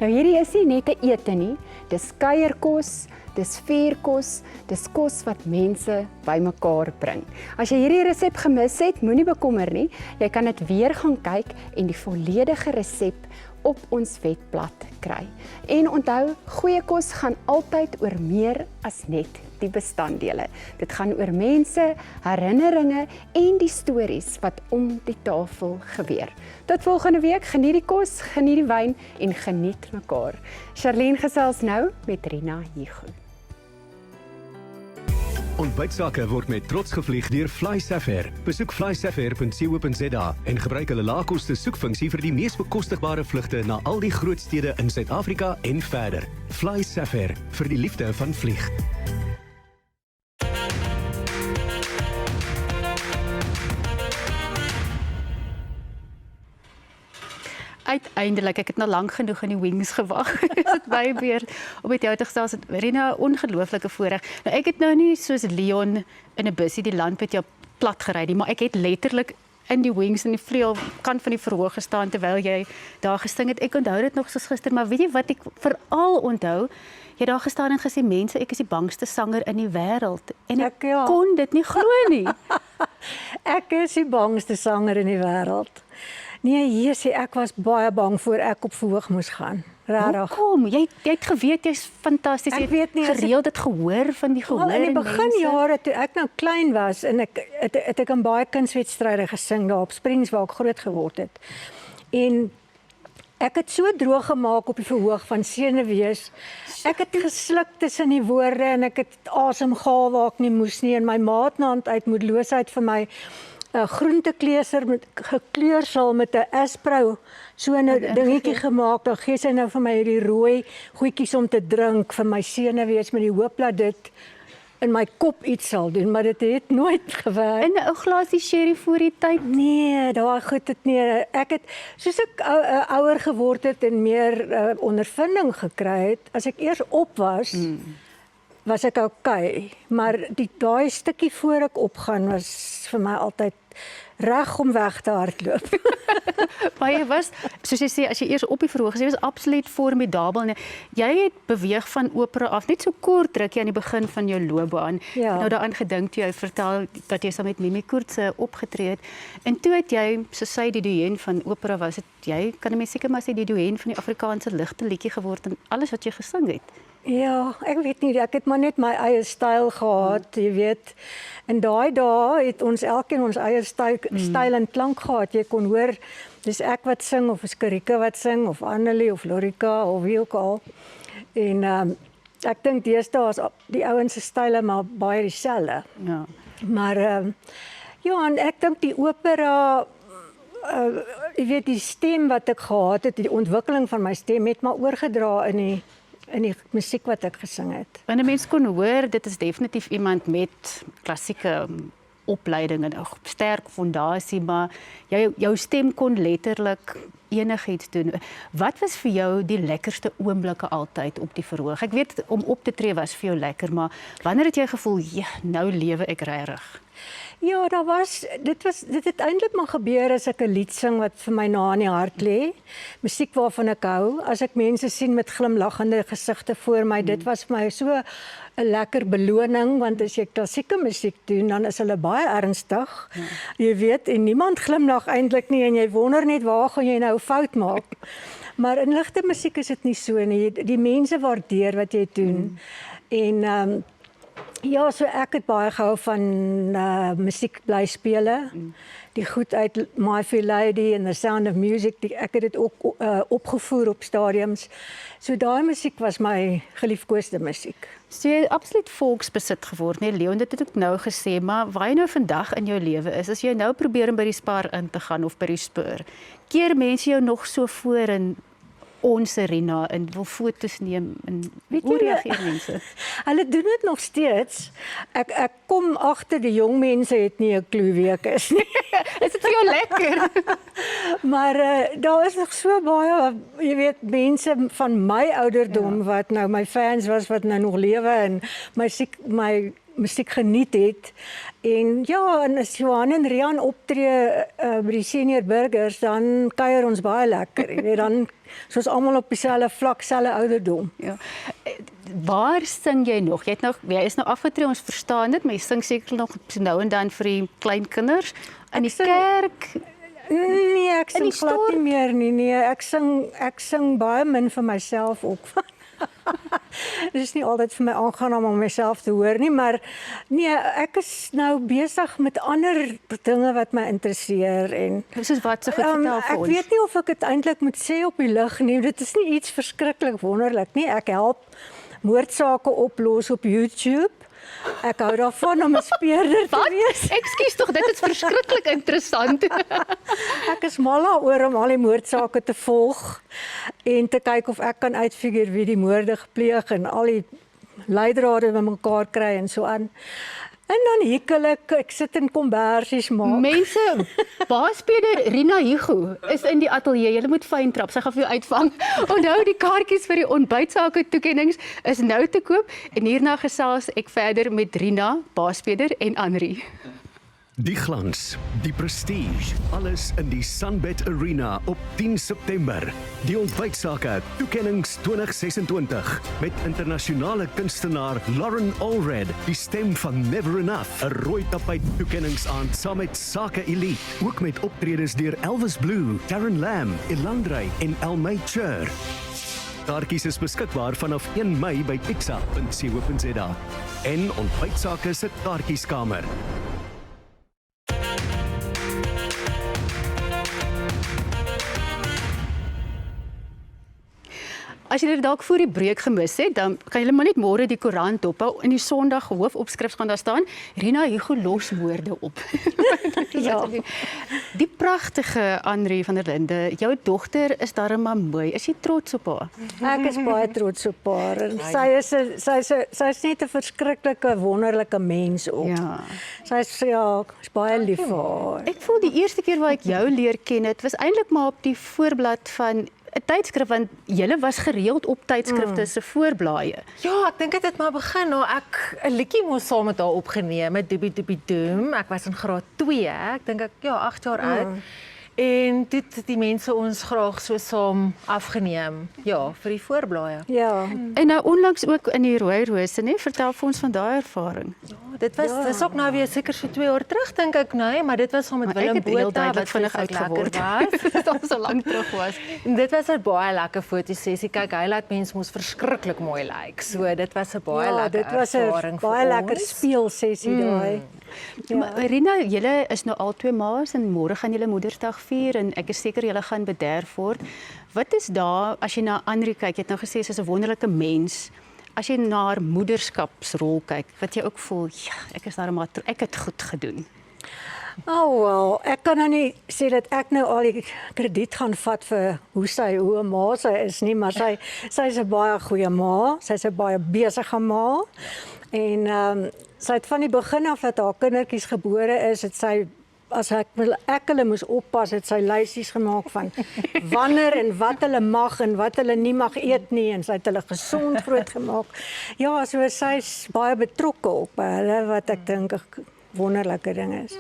Nou hierdie is nie net 'n ete nie, dis kuierkos, dis vuurkos, dis kos wat mense bymekaar bring. As jy hierdie resep gemis het, moenie bekommer nie. Jy kan dit weer gaan kyk en die volledige resep op ons webblad kry. En onthou, goeie kos gaan altyd oor meer as net die bestanddele. Dit gaan oor mense, herinneringe en die stories wat om die tafel gebeur. Tot volgende week, geniet die kos, geniet die wyn en geniet mekaar. Charlene gesels nou met Rina Hugo. Ontbytsake word met trots gevlieg deur FlySafair. Besoek flysafair.co.za en gebruik hulle laagkoste soekfunksie vir die mees bekostigbare vlugte na al die groot stede in Suid-Afrika en verder. FlySafair, vir die liefde van vlieg. Uiteindelik, ek het nou lank genoeg in die wings gewag. Is dit baie weer om met jou te gesels. Rina, ongelooflike voorreg. Nou ek het nou nie soos Leon in 'n bussie die land met jou plat gery nie, maar ek het letterlik in die wings in die vleuel kant van die verhoog gestaan terwyl jy daar gesing het. Ek onthou dit nog soos gister, maar weet jy wat ek veral onthou? Jy het daar gestaan en gesê, mense, ek is die bangste sanger in die wêreld. En ek kon dit nie glo nie. Ek is die bangste sanger in die wêreld. Nee, Jessie, ek was baie bang voor ek op verhoog moes gaan. Regtig. Hoekom? Jy het geweet jy's fantasties. Ek weet nie, gereeld dit gehoor van die gehoor in die beginjare toe ek nou klein was en ek het in baie kunstwedstryde gesing daar op Springs waar ek groot geword het. En ek het so droog gemaak op die verhoog van senuwees. Ek het gesluk tussen die woorde en ek het asem gehaal waar ek nie moes nie en my maat na uit moedeloosheid vir my 'n groentekleuser met gekleursel met 'n Aspro so 'n dingetjie gemaak. Dan gee sy nou vir my hierdie rooi goedjies om te drink vir my senuwees met die hoop dat dit in my kop iets sal doen, maar dit het nooit gewerk. In 'n ou glasie sherry voor die tyd? Nee, daai goed het nie. Ek het soos ek ouer geword het en meer ondervinding gekry het, as ek eers op was, was ek okay, maar daai stukkie voor ek opgaan was vir my altyd reg om weg te hardloop. Maar jy was, soos jy sê, as jy eers op die verhoog is, jy was absoluut formidabel. En jy het beweeg van opera af, net so kort rukkie aan die begin van jou loopbaan. Ja. Nou daaraan gedink jy vertel dat jy saam met Mimi Koortse opgetree het. En toe het jy, soos sy die dueen van opera was, het jy, kan 'n mens seker maar sê, die dueen van die Afrikaanse ligte liedjie geword en alles wat jy gesing het. Ja, ek weet nie, ek het maar net my eie styl gehad, jy weet. En daai dae het ons elkeen ons eie styl en klank gehad. Jy kon hoor, dis ek wat sing of is Karike wat sing of Annelie of Lorika of wie ook al. En ek dink deesdae is die ouens se style maar baie dieselfde. Ja. Maar ja, en ek dink die opera jy weet die stem wat ek gehad het, die ontwikkeling van my stem het maar oorgedra in die musiek wat ek gesing het. En 'n mens kon hoor, dit is definitief iemand met klassieke opleiding en 'n sterk fondasie, maar jou stem kon letterlik enigiets doen. Wat was vir jou die lekkerste oomblikke altyd op die verhoog? Ek weet om op te tree was vir jou lekker, maar wanneer het jy gevoel, ja, nou lewe ek regtig? Ja, dit het eintlik maar gebeur as ek 'n lied sing wat vir my na in die hart lê. Musiek waarvan ek hou. As ek mense sien met glimlaggende gesigte voor my, dit was vir my so 'n lekker beloning, want as jy klassieke musiek doen, dan is hulle baie ernstig. Ja. Jy weet, en niemand glimlag eintlik nie en jy wonder net waar gaan jy nou fout maak. Maar in ligte musiek is dit nie so nie. Die mense waardeer wat jy doen. En ja, so ek het baie gehou van musiek bly spele. Die goed uit My Fair Lady en The Sound of Music, ek het dit ook opgevoer op stadiums. So daai musiek was my geliefkoeste musiek. So jy het absoluut volksbesit geword, nee Leon, dit het ook nou gesê, maar waar jy nou vandag in jou lewe is, as jy nou probeer om by die Spar in te gaan of by die Spur, keer mense jou nog so voor in ons arena en wil foto's neem en hoe reageer mense? Hulle doen dit nog steeds. Ek kom agter die jong mense het nie 'n klou wie ek is nie. Is dit vir jou lekker? Maar daar is nog so baie, jy weet, mense van my ouderdom wat nou my fans was, wat nou nog lewe en my musiek geniet het. En ja, en as Johan en Rian optree by die senior burgers, dan kuier ons baie lekker. Jy weet, dan soos almal op dieselfde vlak, selfde ouderdom. Ja. Waar sing jy nog? Jy is nou afgetree, ons verstaan dit, maar jy sing seker nog nou en dan vir die kleinkinders in die kerk. Nee, ek sing glad nie meer nie. Nee, ek sing baie min vir myself ook. Dit is nie altyd vir my aangenaam om myself te hoor nie, maar nee, ek is nou besig met ander dinge wat my interesseer en soos wat se goed vertel vir ons. Ek weet nie of ek dit eintlik moet sê op die lig nie. Dit is nie iets verskriklik wonderlik nie. Ek help moordsake oplos op YouTube. Ek hou daarvan om 'n speurder te wees. Ekskuus tog, dit is verskriklik interessant. Ek is mal daaroor om al die moordsake te volg en te kyk of ek kan uitfigure wie die moorde gepleeg en al die leidrade bymekaar kry en so aan. En dan hikkel ek sit in kombersies maak. Mense, baasspeler Rina Hugo is in die ateljee. Jy moet fyn trap, sy gaan vir jou uitvang. Onthou die kaartjies vir die ontbytsake toekennings is nou te koop en hierna gesels ek verder met Rina, baasspeler en Anri. Die glans, die prestige, alles in die Sunbet Arena op 10 September. Die ontbytsake toekennings 2026 met internasionale kunstenaar Lauren Allred, die stem van Never Enough, 'n rooi tapijt toekenningsaand saam met Sake Elite, ook met optredes deur Elvis Blue, Karen Lamb, Elandrey en Elmay Chur. Kaartjies is beskikbaar vanaf 1 Mei by pixa.co.za en ontbytsake se kaartjieskamer. As julle dit dalk voor die breek gemis het, dan kan julle maar net môre die koerant ophou. In die Sondag hoofopskrif gaan daar staan: Rina Hugo los woorde op. Ja. Die pragtige Anri van der Linde, jou dogter is darem maar mooi. Is jy trots op haar? Ek is baie trots op haar. En sy is net 'n verskriklike wonderlike mens ook. Ja. Sy is baie lief vir haar. Ek voel die eerste keer waar ek jou leer ken, het was eintlik maar op die voorblad van 'n tydskrif, want julle was gereeld op tydskrifte se voorblaaie. Ja, ek dink dit het maar begin nou ek 'n liedjie moes saam met haar opgeneem met Doobie Doobie Doom. Ek was in graad 2, ek dink 8 jaar oud. En toe het die mense ons graag so saam afgeneem, vir die voorblaaie. Ja. En nou onlangs ook in die Rooi Rose, né? Vertel vir ons van daai ervaring. Dit was ook nou weer seker so 2 jaar terug dink ek, nee, maar dit was saam met Willem Botha wat vinnig oud geword was. Dit was so lank terug was. En dit was 'n baie lekker fotosessie. Kyk, hy laat mense mos verskriklik mooi lyk. So dit was 'n baie lekker ervaring vir ons. Dit was 'n baie lekker speelsessie daai. Ja. Rina, julle is nou al 2 ma's en môre gaan julle Moedersdag vier en ek is seker julle gaan bederf word. Wat is daar as jy na Anri kyk? Jy het nou gesê sy is 'n wonderlike mens. As jy na haar moederskapsrol kyk, wat jy ook voel, ja, ek het goed gedoen. Ek kan nou nie sê dat ek nou al die krediet gaan vat vir hoe 'n ma sy is nie, maar sy is 'n baie goeie ma, sy's 'n baie besige ma. En sy het van die begin af dat haar kindertjies gebore is, het sy as ek hulle moes oppas, het sy lysies gemaak van wanneer en wat hulle mag en wat hulle nie mag eet nie, en sy het hulle gesond groot gemaak. Ja, so sy's baie betrokke op hulle, wat ek dink 'n wonderlike ding is.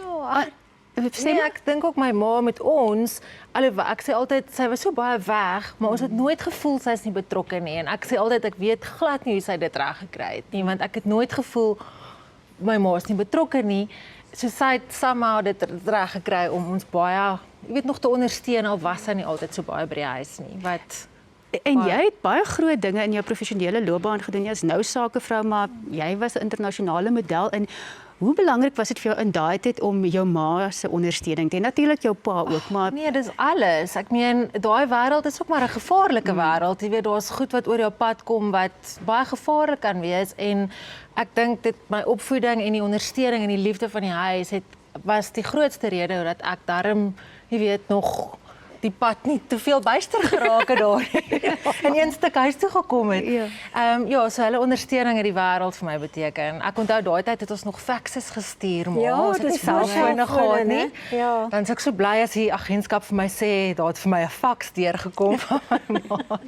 Nee, ek dink ook my ma met ons, alhoewel ek sê altyd sy was so baie weg, maar ons het nooit gevoel sy is nie betrokke nie. En ek sê altyd ek weet glad nie hoe sy dit reg gekry het nie, want ek het nooit gevoel my ma is nie betrokke nie. So sy het somehow dit reg gekry om ons baie, nog te ondersteun, al was sy nie altyd so baie by die huis nie. En jy het baie groot dinge in jou professionele loopbaan gedoen. Jy is nou sakevrou, maar jy was 'n internasionale model. En hoe belangrik was dit vir jou in daai tyd om jou ma se ondersteuning te hê? Natuurlik jou pa ook, maar nee, dis alles. Ek meen, daai wêreld is ook maar 'n gevaarlike wêreld. Jy weet, daar's goed wat oor jou pad kom wat baie gevaarlik kan wees, en ek dink dit my opvoeding en die ondersteuning en die liefde van die huis was die grootste rede dat ek daarom, jy weet, nog die pad nie te veel byster geraak het daar in een stuk huis toe gekom het. So hulle ondersteuning het die wêreld vir my beteken. Ek onthou daai tyd het ons nog faxes gestuur, maar ons het nie selfone gehad nie. Dan is ek so bly as die agentskap vir my sê daar het vir my 'n fax deurgekom van my ma.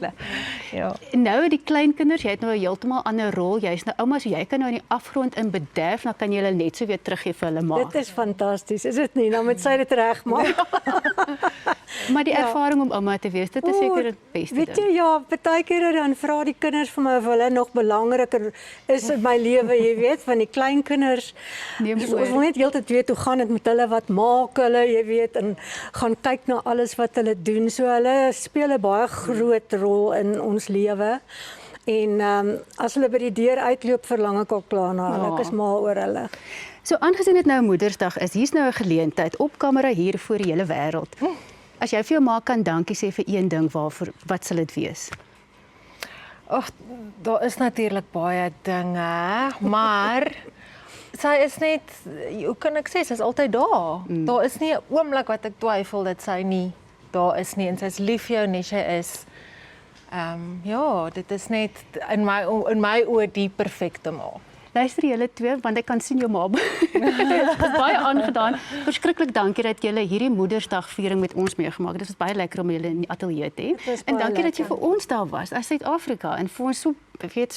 Nou die kleinkinders, jy het nou 'n heeltemal ander rol. Jy's nou ouma, so jy kan nou in die afgrond in bederf, dan kan jy hulle net so weer teruggee vir hulle ma. Dit is fantasties, is dit nie? Dan moet sy dit regmaak. Maar die ervaring om ouma te wees, dit is seker het beste ding. Weet jy, baie keer dan vra die kinders vir my of hulle nog belangriker is in my lewe, jy weet, van die kleinkinders. Ons wil net heeltyd weet hoe gaan dit met hulle, wat maak hulle, jy weet, en gaan kyk na alles wat hulle doen. So hulle speel 'n baie groot rol in ons lewe. En as hulle by die deur uitloop, verlang ek al klaar na hulle. Ek is mal oor hulle. So aangesien dit nou Moedersdag is, hier's nou 'n geleentheid op kamera hier voor die hele wêreld. As jy vir jou ma kan dankie sê vir een ding, wat sal dit wees? Daar is natuurlik baie dinge, maar sy is net, hoe kan ek sê, sy is altyd daar. Daar is nie 'n oomblik wat ek twyfel dat sy nie daar is nie, en sy is lief vir jou net sy is. Dit is net in my oë die perfekte ma. Luister julle twee, want ek kan sien jou ma. Dit is baie aangedaan. Verskriklik dankie dat julle hierdie Moedersdagviering met ons meegemaak het. Dit was baie lekker om julle in die ateljee te hê. En dankie dat jy vir ons daar was as Suid-Afrika en vir ons so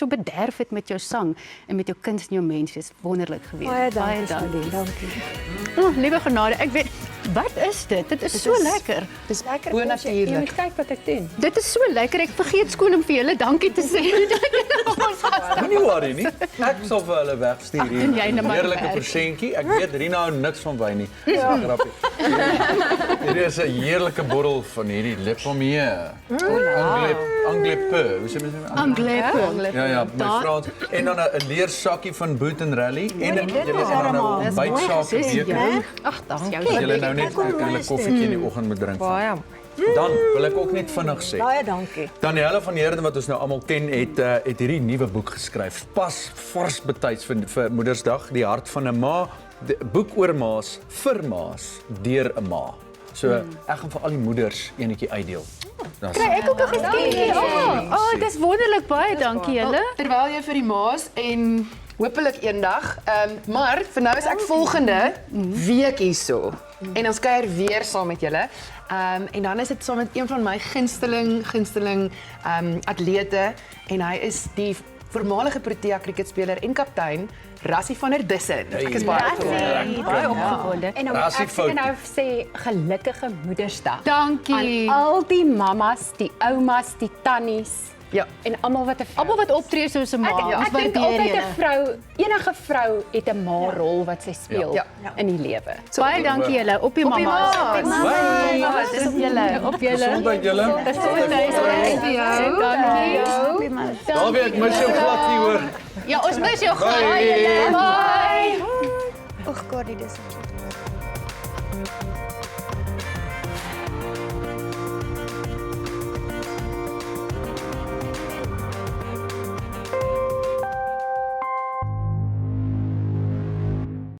bederf het met jou sang en met jou kuns en jou menswees. Wonderlik geweest. Baie dankie. Liewe genade, ek weet, wat is dit? Dit is so lekker. Dis lekker. Jy moet kyk wat ek doen. Dit is so lekker. Ek vergeet skoon om vir julle dankie te sê. Moenie worry nie. Ek sal vir hulle wegstuur hier. Doen jy nou maar Heerlike werk. persentjie. Ek weet Rina hou niks van wyn nie. Dis 'n grappie. Hier is 'n heerlike bottel van hierdie Lepomie. Anglepe. Hoe sê mens dit? Anglepe. Ja, my Frans. En dan 'n leersakkie van Boot and Rally en julle het dan nou 'n bytsaak beker. Ag, dankie. Julle nou net 'n klein koffietjie in die oggend moet drink. Baie. Dan wil ek ook net vinnig sê. Baie dankie. Danielle van Heerden wat ons nou almal ken, het hierdie nuwe boek geskryf. Pas vars betyds vir Moedersdag, Die hart van 'n ma, boek oor ma's vir ma's deur 'n ma. So ek gaan vir al die moeders enetjie uitdeel. Kry ek ook 'n geskenkie? Dit is wonderlik, baie dankie julle. Terwyl jy vir die ma's en hopelik eendag, maar vir nou is ek volgende week hierso. En ons kuier weer saam met julle. En dan is dit saam met een van my gunsteling atlete en hy is die voormalige Protea cricketspeler en kaptein Rassie van der Dussen. Ek is baie opgewonde. En dan Rassie ek seker nou sê gelukkige Moedersdag. Dankie. Aan al die mammas, die oumas, die tannies. Ja, en almal wat optree soos 'n ma. Ek dink altyd 'n vrou, enige vrou het 'n ma-rol wat sy speel in die lewe. Baie dankie julle. Op die mammas. Dis op julle. Op julle. Gesondheid julle. Gesondheid vir jou. Dankie. Daar weer ek mis jou glad hier hoor. Ja, ons mis jou glad. Bye. Bye. Oeg, Cordy, dis.